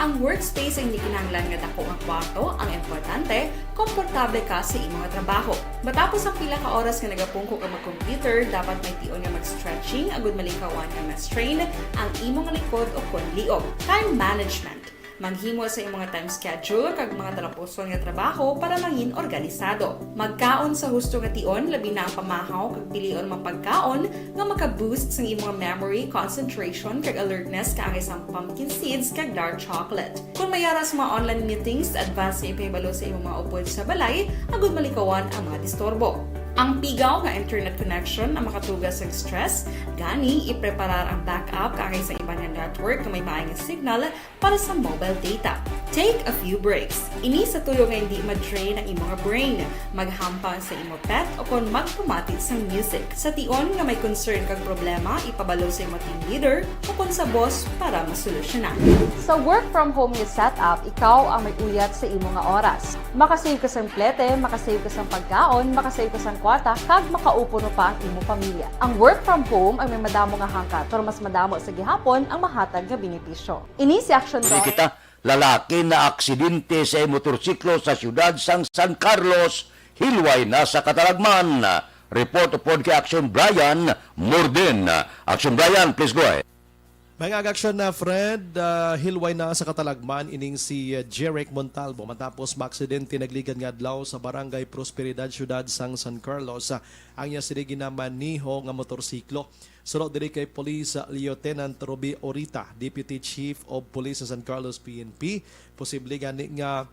Ang workspace ay hindi kinahanglan nga dako nga kwarto, ang importante, komportable ka sa imong trabaho. Matapos ang pila ka oras nga nagapungko ka mag-computer, dapat may tion nga mag-stretching, agud malikawan nga ma-strain ang imong likod o kon liog. Time management. Maghimo sa imong time schedule kag mga talapuson nga trabaho para maging organisado. Magkaon sa husto nga tion, labi na ang pamahaw kag pilion mang pagkaon nga maka-boost sa imong memory, concentration kag alertness kaangay sang pumpkin seeds kag dark chocolate. Kung mayara sa mga online meetings, advance nga ipahibalo sa imong mga upod sa balay, agud malikawan ang mga disturbo. Ang pigaw nga internet connection ang makatugas sa stress, gani ipreparar ang backup kaangay sa ibang network na may maayong signal para sa mobile data. Take a few breaks. Ini sa tuyo nga hindi mag-drain ang imong brain, maghampang sa imong pet o kon magpumatid sa music. Sa tion nga may concern kag problema, ipabalo sa imong team leader o kon sa boss para masolusyonan. Sa work from home nga setup, ikaw ang may uyat sa imong nga oras. Makasave ka sa plete, makasave ka sa pagkaon, makasave ka sa kwata, kag makaupo no pa ang imong pamilya. Ang work from home ay may madamo nga hangkat, pero mas madamo sa gihapon ang mahatag nga benepisyo. Ini si Action Daughter. Lalaki na aksidente sa motorsiklo sa siyudad sang San Carlos, hilway na sa Katalagman. Report upon kay Action Brian Morden. Action Brian, please go ahead. Mga aksyon na Fred, hilway na sa Katalagman ining si Jeric Montalvo matapos maaksidente nagligan nga adlaw sa Barangay Prosperidad, Ciudad sang San Carlos. Ang niya sinigi na maniho nga motorsiklo. Sunod diri kay Police Lieutenant Ruby Orita, Deputy Chief of Police sa San Carlos PNP. Posible gani nga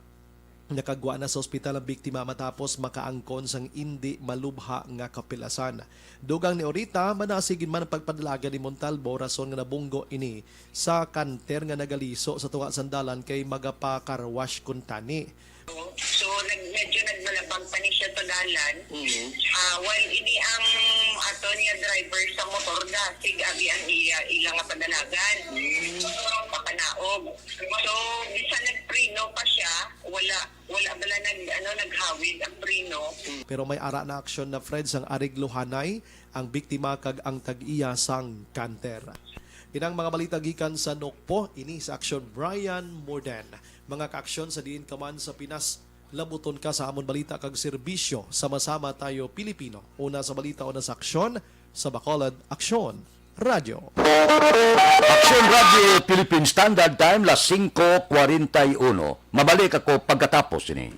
nakagwa na sa ospital ang biktima matapos makaangkon sang hindi malubha nga kapilasan. Dugang ni Orita, manasigin man ang pagpadalaga ni Montalvo rason nga nabunggo ini sa kanter nga nagaliso sa tunga sandalan kay magapa-carwash kuntani. So, medyo nagmalabang pa ni siya to dalan. While ini ang ato niya driver sa motor da, sig abi ang ilang nga padalagan. Pakanaog. So, bisan nagprino pa siya, wala bala naghawid ang prino. Pero may ara na aksyon na Fred sang ariglohanay ang biktima kag ang tag-iya sang kanter. Inang mga balita gikan sa Nokpo, ini sa Action Brian Morden. Mga kaaksyon sa diin kaman sa Pinas, labuton ka sa amon balita kag serbisyo. Sama-sama tayo Pilipino. Una sa balita, una sa aksyon, sa Bacolod, Aksyon Radio. Action Radio Philippine Standard Time, las 5:41. Mabalik ako pagkatapos ini.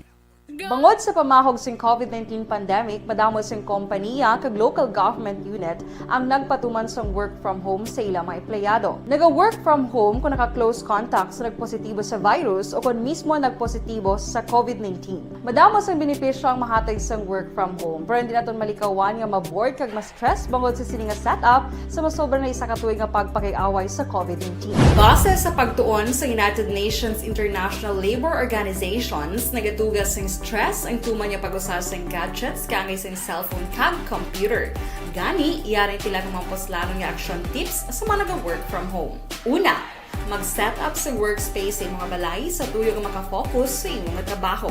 Bangod sa pamahog sing COVID-19 pandemic, madamo sing kompanya kag local government unit ang nagpatuman sang work from home sa ilang mga empleyado. Naga-work from home kung naka-close contacts na nagpositibo sa virus o kung mismo nagpositibo sa COVID-19. Madamo sang benepisyo ang mahatag sang work from home, pero hindi naton malikawan nga ma-bored kag ma-stress bangod sa sini nga setup sa masobra na isa ka tuig nga pagpakiaway sa COVID-19. Base sa pagtuon sa United Nations International Labour Organizations, nagatugas sing stress ang tuman niya pag-usasang gadgets kangay sa cellphone kag computer. Gani, iyaring tila ng mga poslanong nga action tips sa mga nag-work from home. Una, mag-set up sa workspace sa mga balay sa tuyo nga makafocus sa imong trabaho.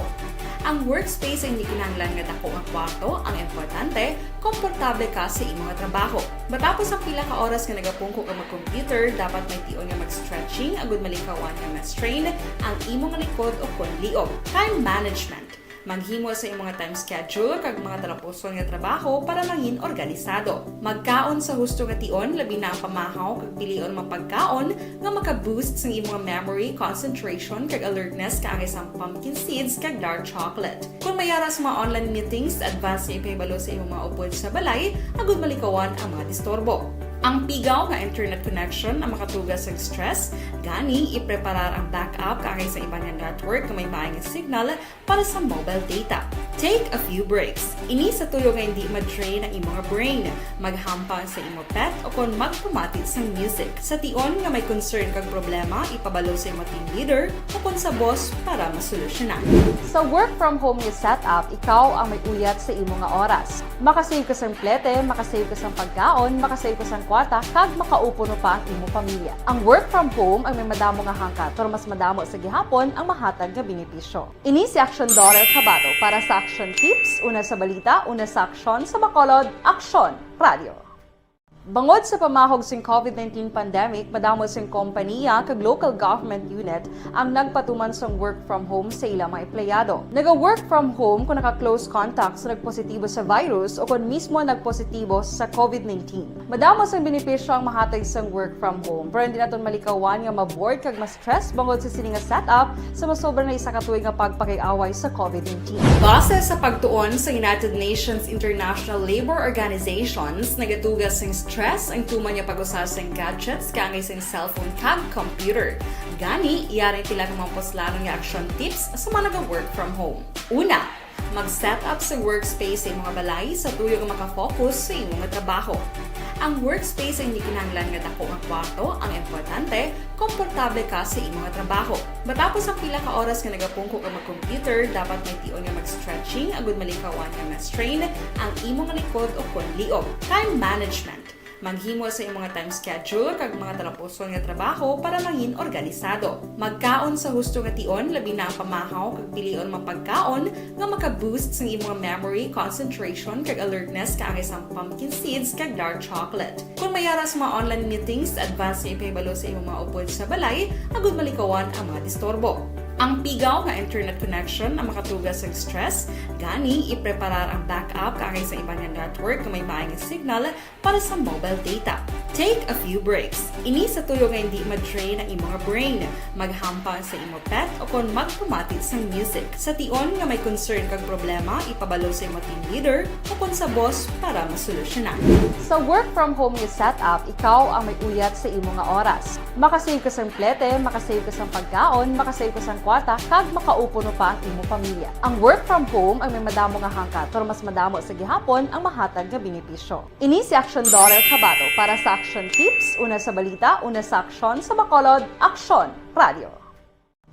Ang workspace ay hindi kinahanglan nga dako nga kwarto, ang importante, komportable ka sa imong trabaho. Matapos ang pila ka oras nga nagapungko ka mag-computer, dapat may tion nga mag-stretching agud malikawan nga ma-strain ang imong likod o konliog. Time management. Maghimo sa imong mga time schedule kag mga talapuson nga trabaho para mangin organisado. Magkaon sa husto nga tion, labi na ang pamahaw kag pilion mapagkaon nga maka-boost sa imong memory, concentration kag alertness kaangay sa pumpkin seeds kag dark chocolate. Kung mayara sa mga online meetings, advance na ipahibalo sa imong mga upod sa balay, agud malikawan ang mga disturbo. Ang pigaw nga internet connection ang makatugas sa stress, gani ipreparar ang backup kaangay sa ibang nga network na may maayong signal para sa mobile data. Take a few breaks. Ini sa tuyo nga hindi ma-drain ang imong brain, maghampang sa imong pet o kung magpumatit sa music. Sa tion nga may concern kag problema, ipabalo sa imong team leader o kung sa boss para masolusyonan. Sa work from home nga setup, ikaw ang may uyat sa imong nga oras. Makasave ka sa plete, makasave ka sa pagkaon, makasave ka sa kwarta, kag makaupo no pa ang imong pamilya. Ang work from home ay may madamo nga hangkat, pero mas madamo sa gihapon ang mahatag nga benepisyo. Ini si Action Dorel Cabato para sa Action Tips, una sa balita, una sa aksyon sa Bacolod, Aksyon Radio. Bangod sa pamahog sing COVID-19 pandemic, madamo sing kompanya kag local government unit ang nagpatuman sang work from home sa ilang mga empleyado. Naga-work from home kung naka-close contacts na nagpositibo sa virus o kung mismo nagpositibo sa COVID-19. Madamo sang benepisyo ang mahatag sang work from home, pero hindi naton malikawan nga ma-bored kag ma-stress bangod sa sini nga setup sa masobra na isa ka tuig nga pagpakiaway sa COVID-19. Base sa pagtuon sa United Nations International Labour Organizations, nagatugas sing stress ang tuman niya pag-usasang gadgets kaangay sa cellphone kag computer. Gani, iyaring tila ng mga poslanong nga action tips sa mga nag-work from home. Una, mag-set up sa workspace sa mga balay sa tuyo nga makafocus sa imong trabaho. Ang workspace ay hindi kinahanglan nga dako nga kwarto, ang importante, komportable ka sa imong trabaho. Matapos ang pila ka oras nga nagapungko ka mag-computer, dapat may tion nga mag-stretching agud malikawan nga ma-strain ang imong likod o konliog. Time management. Maghimo sa imong time schedule kag mga talapuson nga trabaho para mangin organisado. Magkaon sa husto nga tion, labi na ang pamahaw kag pilion mapagkaon nga maka-boost sa imong memory, concentration kag alertness kaangay sa pumpkin seeds kag dark chocolate. Kung mayara sa mga online meetings, advance na ipahibalo sa imong mga upod sa balay, agud malikawan ang mga disturbo. Ang pigaw nga internet connection ang makatugas sa stress, gani ipreparar ang backup kaangay sa ibang nga network na may maayong signal para sa mobile data. Take a few breaks. Ini sa tuyo nga hindi ma-drain ang imong brain, maghampang sa imong pet o kung magpumatit sa music. Sa tion nga may concern kag problema, ipabalo sa imong team leader o kung sa boss para masolusyonan. Sa work from home nga setup, ikaw ang may uyat sa imong nga oras. Makasave ka sa plete, makasave ka sa pagkaon, makasave ka sa kwarta, kag makaupo no pa ang imong pamilya. Ang work from home ay may madamo nga hangkat, pero mas madamo sa gihapon ang mahatag nga benepisyo. Ini si Action Dorel Cabato para sa Action Tips, una sa balita, una sa aksyon sa Bacolod, Aksyon Radio.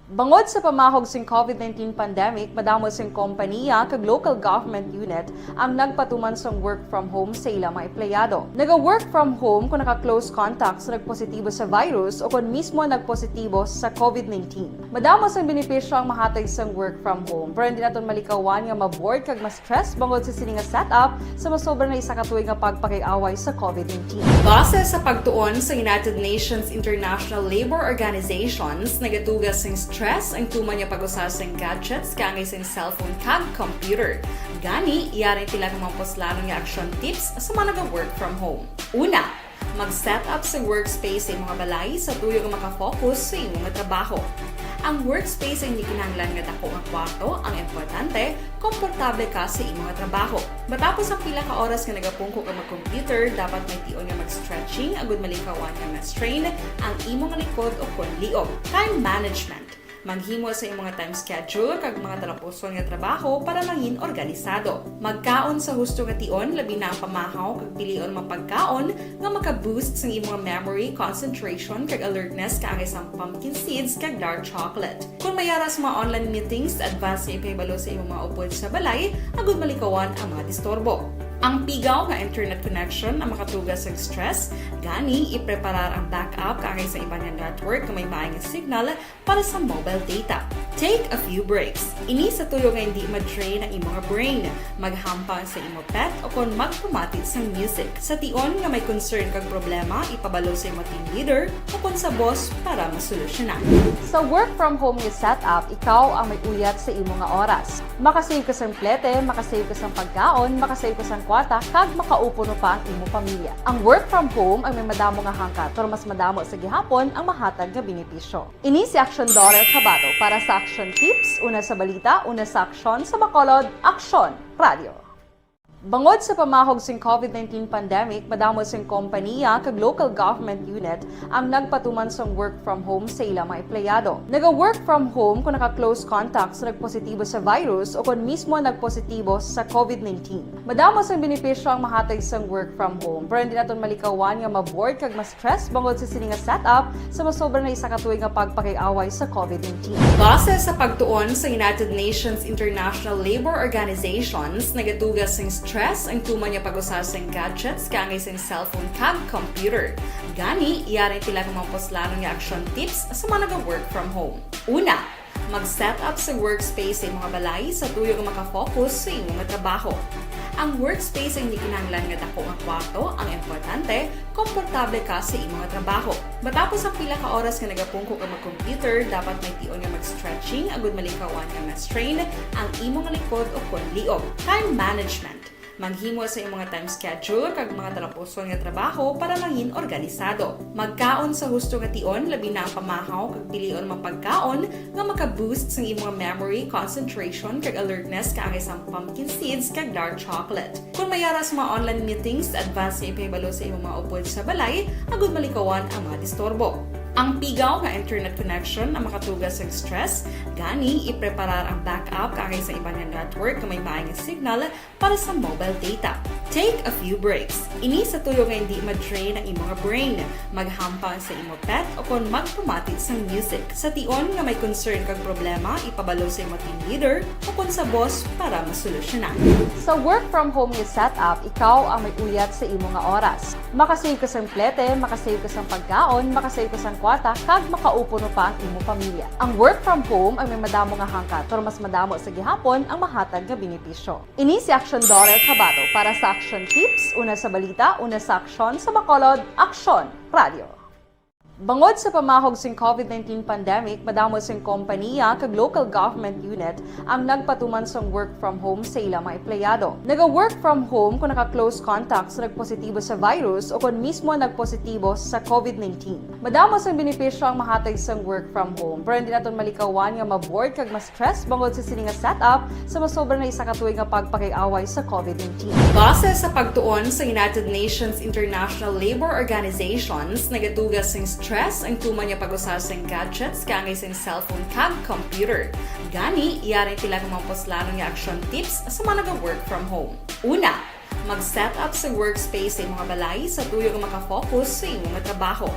Bangod sa pamahog sing COVID-19 pandemic, madamo sing kompanya kag local government unit ang nagpatuman sang work from home sa ilang mga empleyado. Naga-work from home kung naka-close contacts na nagpositibo sa virus o kung mismo nagpositibo sa COVID-19. Madamo sang benepisyo ang mahatag sang work from home, pero hindi naton malikawan nga ma-bored kag ma-stress bangod sa sini nga setup sa masobra na isa ka tuig nga pagpakiaway sa COVID-19. Base sa pagtuon sa United Nations International Labour Organizations, nagatugas sing stress ang tuman niya pag-usasang gadgets kaangay sa cellphone kag computer. Gani, iyaring tila ng mga poslanong nga action tips sa mga nag-work from home. Una, mag-set up sa workspace sa mga balay sa tuyo nga makafocus sa imong trabaho. Ang workspace ay hindi kinahanglan nga dako nga kwarto, ang importante, komportable ka sa imong nga trabaho. Matapos ang pila ka oras nga nagapungko ka mag-computer, dapat may tion nga mag-stretching, agud malikawan nga ma-strain ang imong likod o kon liog. Time management. Maghimo sa imong time schedule kag mga talapuson nga trabaho para mangin organisado. Magkaon sa husto nga tion, labi na ang pamahaw kag pilion mapagkaon nga maka-boost sa imong memory, concentration kag alertness kaangay sa pumpkin seeds kag dark chocolate. Kung mayara sa mga online meetings, advance nga ipahibalo sa imong mga upod sa balay, agud malikawan ang mga disturbo. Ang pigaw nga internet connection ang makatugas sa stress, gani ipreparar ang backup kaangay sa ibang nga network nga may maayong signal para sa mobile data. Take a few breaks. Ini sa tuyo nga hindi ma-drain ang imong brain, maghampang sa imong pet o kon magpumati sa music. Sa tion nga may concern kag problema, ipabalo sa imong team leader o kon sa boss para masolusyonan. Sa work from home nga setup, ikaw ang may uyat sa imong nga oras. Makasave ka sa plete, makasave ka sa pagkaon, makasave ka sa kwarta, kag makaupo no pa ang imong pamilya. Ang work from home ay may madamo nga hangkat, pero mas madamo sa gihapon ang mahatag nga benepisyo. Ini si Action Dorel Cabato para sa Action Tips, una sa balita, una sa aksyon sa Bacolod, Aksyon Radio. Bangod sa pamahog sing COVID-19 pandemic, madamo sing kompanya kag local government unit ang nagpatuman sang work from home sa ilang mga empleyado. Naga-work from home kung naka-close contacts na nagpositibo sa virus o kung mismo nagpositibo sa COVID-19. Madamo sang benepisyo ang mahatag sang work from home, pero hindi naton malikawan nga ma-bored kag ma-stress bangod sa sini nga setup sa masobra na isa ka tuig nga pagpakiaway sa COVID-19. Base sa pagtuon sa United Nations International Labour Organizations, nagatugas sing stress ang tuman niya pag-usar sa gadgets kaangay sa cellphone kag computer. Gani, iyarin tila ng mga poslanong nga action tips sa mga nag-work from home. Una, mag-set up sa workspace sa mga balay sa tuyo nga makafocus sa imong trabaho. Ang workspace ay hindi kinahanglan nga dako nga kwarto, ang importante, komportable ka sa imong trabaho. Matapos ang pila ka oras nga nagapungko ka mag-computer, dapat may tion nga mag-stretching, agud malikawan nga ma-strain ang imong likod o kon liog. Time management. Maghimo sa imong time schedule kag mga talapuson nga trabaho para mangin organisado. Magkaon sa husto nga tion, labi na ang pamahaw kag pilion mapagkaon nga maka-boost sa imong memory, concentration kag alertness kaangay sa pumpkin seeds kag dark chocolate. Kung mayara sa mga online meetings, advance nga ipahibalo sa imong mga upod sa balay, agud malikawan ang mga disturbo. Ang pigaw nga internet connection ang makatugas sa stress, gani ipreparar ang backup kaangay sa ibang nga network nga may maayong signal para sa mobile data. Take a few breaks. Ini sa tuyo nga hindi ma-drain ang imong brain, maghampang sa imong pet o kon magpumati sa music. Sa tion nga may concern kag problema, ipabalo sa imong team leader o kon sa boss para masolusyonan. Sa work from home nga setup, ikaw ang may uyat sa imong nga oras. Makasave ka sa plete, makasave ka sa pagkaon, makasave ka sa kwarta, kag makaupo no pa ang imong pamilya. Ang work from home ay may madamo nga hangkat, pero mas madamo sa gihapon ang mahatag nga benepisyo. Ini si Action Dorel Cabato para sa Action Tips, una sa balita, una sa aksyon sa Bacolod, Aksyon Radio. Bangod sa pamahog sing COVID-19 pandemic, madamo sing kompanya kag local government unit ang nagpatuman sang work from home sa ilang mga empleyado. Naga-work from home kung naka-close contacts na nagpositibo sa virus o kung mismo nagpositibo sa COVID-19. Madamo sang benepisyo ang mahatag sang work from home, pero hindi naton malikawan nga ma-bored kag ma-stress bangod sa sini nga setup sa masobra na isa ka tuig nga pagpakiaway sa COVID-19. Base sa pagtuon sa United Nations International Labour Organizations, nagatugas sing stress ang tuman niya pag-usar sa gadgets kaangay sa cellphone kag computer. Gani, iyarin tila ng mga poslanong nga action tips sa mga nag-work from home. Una, mag-set up sa workspace sa mga balay sa tuyo nga makafocus sa imong trabaho.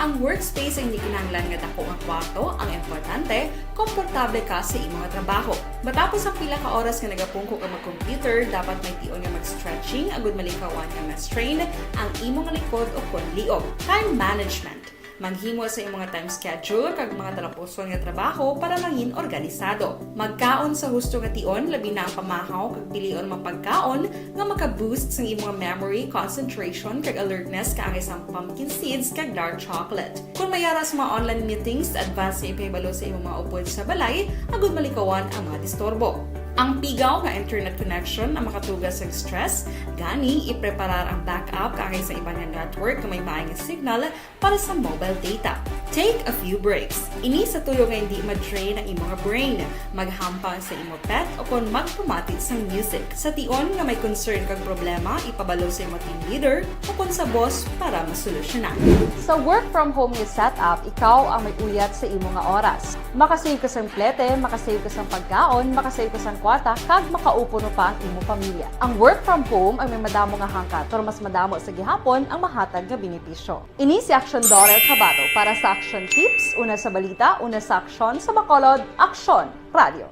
Ang workspace ay hindi kinahanglan nga dako nga kwarto, ang importante, komportable ka sa imong trabaho. Matapos ang pila ka oras nga nagapungko ka mag-computer, dapat may tion nga mag-stretching, agud malikawan nga ma-strain ang imong likod o kon liog. Time management. Maghimo sa imong time schedule kag mga talapuson nga trabaho para mangin organisado. Magkaon sa husto nga tion, labi na ang pamahaw kag pilion mapagkaon nga maka-boost sa imong memory, concentration kag alertness kaangay sa pumpkin seeds kag dark chocolate. Kung mayara sa mga online meetings, advance nga ipahibalo sa imong mga upod sa balay, agud malikawan ang mga disturbo. Ang pigaw nga internet connection ang makatugas sa stress, gani ipreparar ang backup kaagay sa ibang nga network na may maayong signal para sa mobile data. Take a few breaks. Ini sa tuyo nga hindi ma-drain ang imong brain, maghampang sa imong pet o kung magpumati sa music. Sa tion nga may concern kag problema, ipabalo sa imong team leader o kung sa boss para masolusyonan. Sa work from home nga setup, ikaw ang may uyat sa imong nga oras. Makasave ka sa plete, makasave ka sa pagkaon, makasave ka sa kwarta, kag makaupo no pa ang imong pamilya. Ang work from home ay may madamo nga hangkat, pero mas madamo sa gihapon ang mahatag nga benepisyo. Ini si Action Dorel Cabato para sa Action Tips, una sa balita, una sa aksyon sa Bacolod, Action Radio.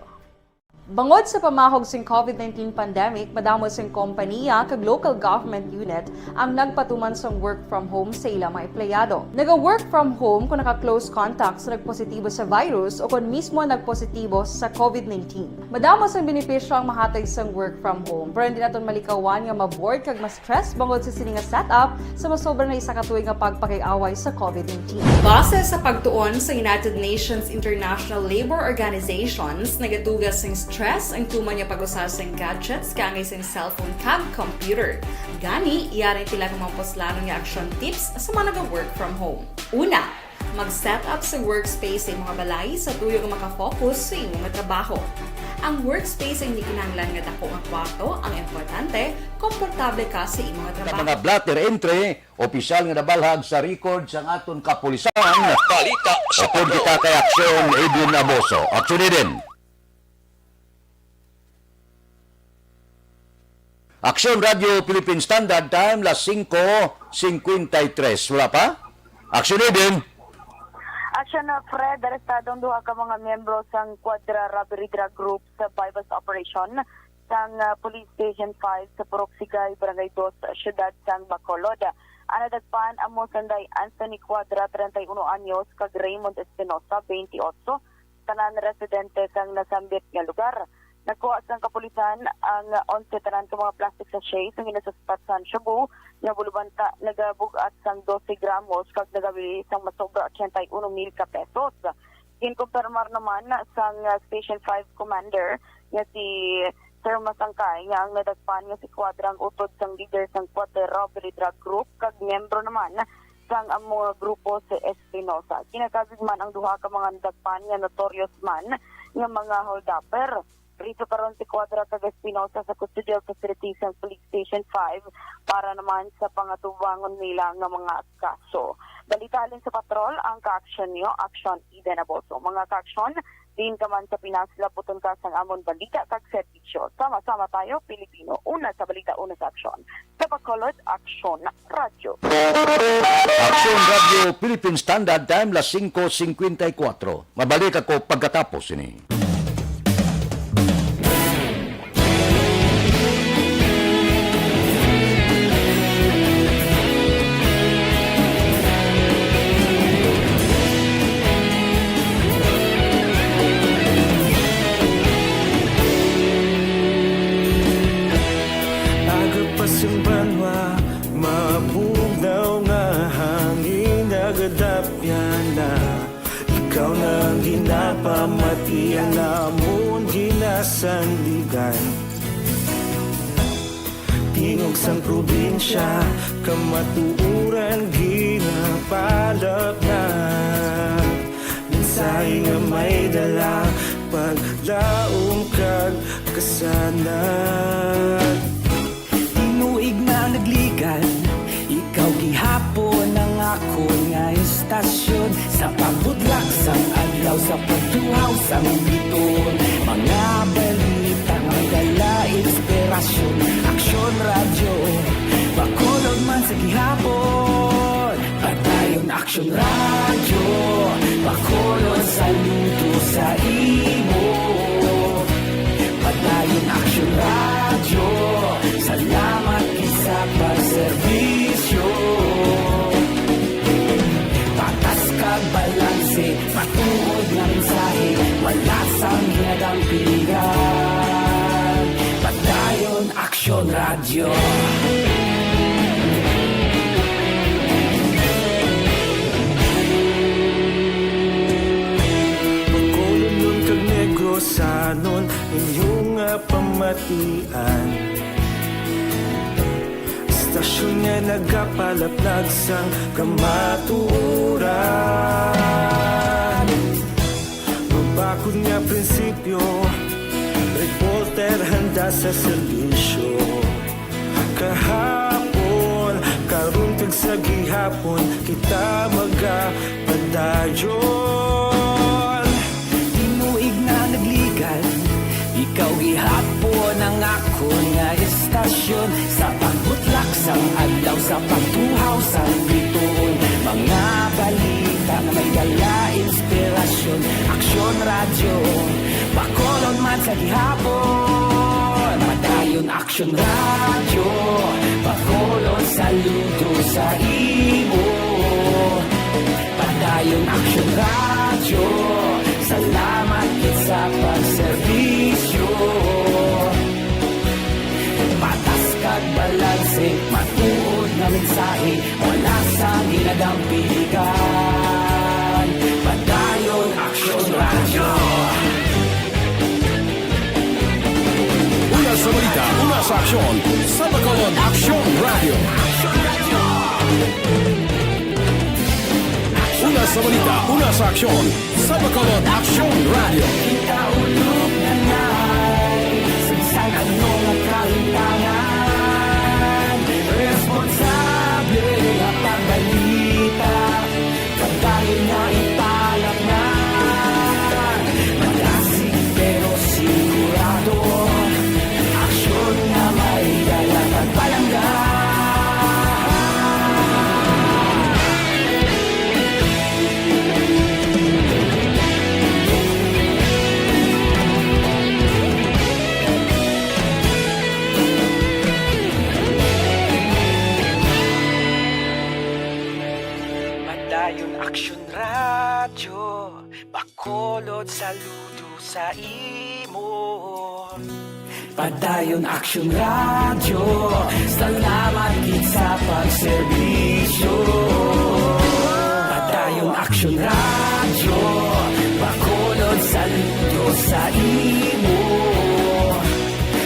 Bangod sa pamahog sing COVID-19 pandemic, madamo sing kompanya kag local government unit ang nagpatuman sang work from home sa ilang mga empleyado. Naga-work from home kung naka-close contact sa nagpositibo sa virus o kung mismo nagpositibo sa COVID-19. Madamo sang benepisyo ang mahatag sang work from home, pero hindi naton malikawan nga ma-bored kag ma-stress bangod sa sini nga setup sa masobra na isa ka tuig nga pagpakiaway sa COVID-19. Base sa pagtuon sa United Nations International Labour Organizations, nagatugas sing stress ang tuman niya pag-usar sa gadgets kangay sa cellphone kag computer. Gani, iyarin tila ng mga poslano nga action tips sa mga nag-work from home. Una, mag-set up sa workspace sa mga balay sa tuyo nga makafocus sa imong trabaho. Ang workspace ay hindi kinahanglan nga dako nga kwarto, ang importante, komportable ka sa imong trabaho. Mga blatter entry, opisyal nga nabalhag sa record sa aton kapulisan. Balita sa kita kay Aksyon Edwin Aboso. Aksyon din. Aksyon Radio Philippine Standard Time, las 5:53. Wala pa? Aksyon din. Action na Fred, arestadong duha ka mga miyembro sang Quadra Robbery Drug Group sa bypass operation sang Police Station 5 sa Puroksigay, Barangay 2, Siyudad sang Bacolod. Anadagpan ang Mosanday Anthony Quadra, 31 anyos, kag Raymond Espinosa, 28, tanan residente sang nasambit nga lugar. Nakuha sang kapulisan ang 11 tanan ka mga plastic sachet sa ginasaspat sa Shabu nga bulubanta nagabugat sang 12 gramos kag nagabili sang masobra 81,000 ka pesos. Kinkumpirmar naman sang Station 5 Commander nga si Sir Masangkay nga ang nadagpan nga si Quadrang utod sang leader sang Quadra Robbery Drug Group kag miyembro naman sang ang mga grupo si Espinosa. Kinakabig man ang duha ka mga nadagpan nga notorious man nga mga hold-upper. Rito karon si Quadra kag Espinosa sa custodial facility sa Police Station 5 para naman sa pangatubangon nila nga mga kaso. Balitalin sa patrol ang ka-action niyo, Action Eden Aboso. Mga ka-action, din ka man sa Pinas, laputon ka sang amon balita kag serbisyo. Sama-sama tayo, Pilipino. Una sa balita, una sa aksyon. Sa Bacolod, Action Radio. Aksyon Radio Philippine Standard Time, las 5:54. Mabalik ako pagkatapos ini. Banwa, mabugnaw nga hangin nagadapyan na ikaw nang ginapamati ang amon ginasandigan. Tingog sang probinsya, kamatuuran ginapalap na mensahe nga may dala, paglaong kag kasanan. Tinuig na nagligan, ikaw gihapon ang ako nga istasyon. Sa pagbutlak sang adlaw, sa pagtuhaw sang biton, mga balita nga dala inspirasyon. Aksyon Radio, Bacolod man sa gihapon. Patayon Aksyon Radio, Bacolod saludo sa imo. Patayon Aksyon Radio, salamat isa pagserbisyo. Patas kag balanse, patuod ng mensahe, wala sang hinadang pilihan. Patayon Aksyon Radio. Bacolod nun kag Negros, Ilosanon inyong pamatian. Istasyon nga nagapalaplag sang kamatuuran. Mabakod nga prinsipyo, reporter handa sa serbisyo. Kahapon, karon kag sa gihapon, kita magapadayon. Tinuig na nagligan, ikaw gihapon ang ako nga istasyon. Sa pagbutlak sang adlaw, sa pagtuhaw sang bituon, mga balita na may dala inspirasyon. Aksyon radyo, Bacolod man sa gihapon. Padayon Aksyon radyo, Bacolod saludo sa imo. Padayon Aksyon radyo, salamat kit sa pagserbisyo. Patas kag balanse, matuod na mensahe, wala sa ginadampigan. Padayon Aksyon radyo. Una sa balita, una sa aksyon, sa Bacolod Aksyon Radio. Una sa balita, una sa aksyon, sa Bacolod Aksyon Radio. Ikaulog na na'y sagsang anong nakalintangan. Responsable na pagbalita, pagdahil na ipalak na. Malasig pero sigurado, aksyon na may dalang at palanggan. Padayon Aksyon radyo, Bacolod saludo sa imo. Padayon Aksyon radyo, salamat kit sa pagserbisyo. Padayon Aksyon radyo, Bacolod saludo sa imo.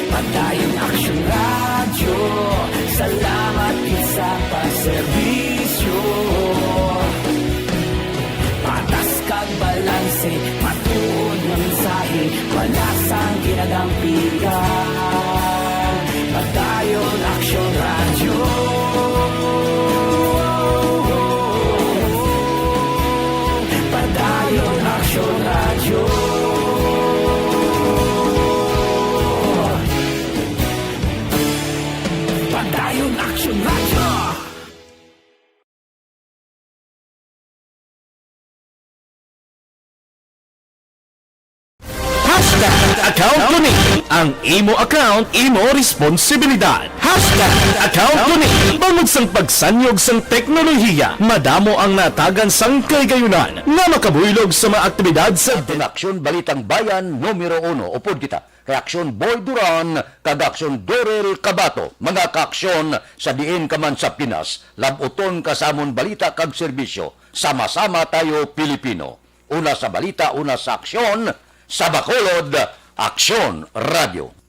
Padayon Aksyon radyo, salamat kit sa pagserbisyo. Patas kag balanse, matuod na mensahe, wala sang ginadampigan. Padayon Aksyon radyo. Padayon Aksyon radyo. Padayon Aksyon radyo. Account ko ni ang imo account, imo responsibilidad. Account ko ni bangod sang pagsanyog sang teknolohiya, madamo ang natagan sang kaygayunan nga makabuylog sa mga aktibidad sa Aksyon Balitang Bayan numero 1. Upod kita. Reaksyon Boy Duran, kag Aksyon Dorel Cabato. Mga kaaksyon sa diin ka man sa Pinas, labuton kasamon balita kag serbisyo. Sama-sama tayo Pilipino. Una sa balita, una sa aksyon, sa Bacolod Aksyon Radio.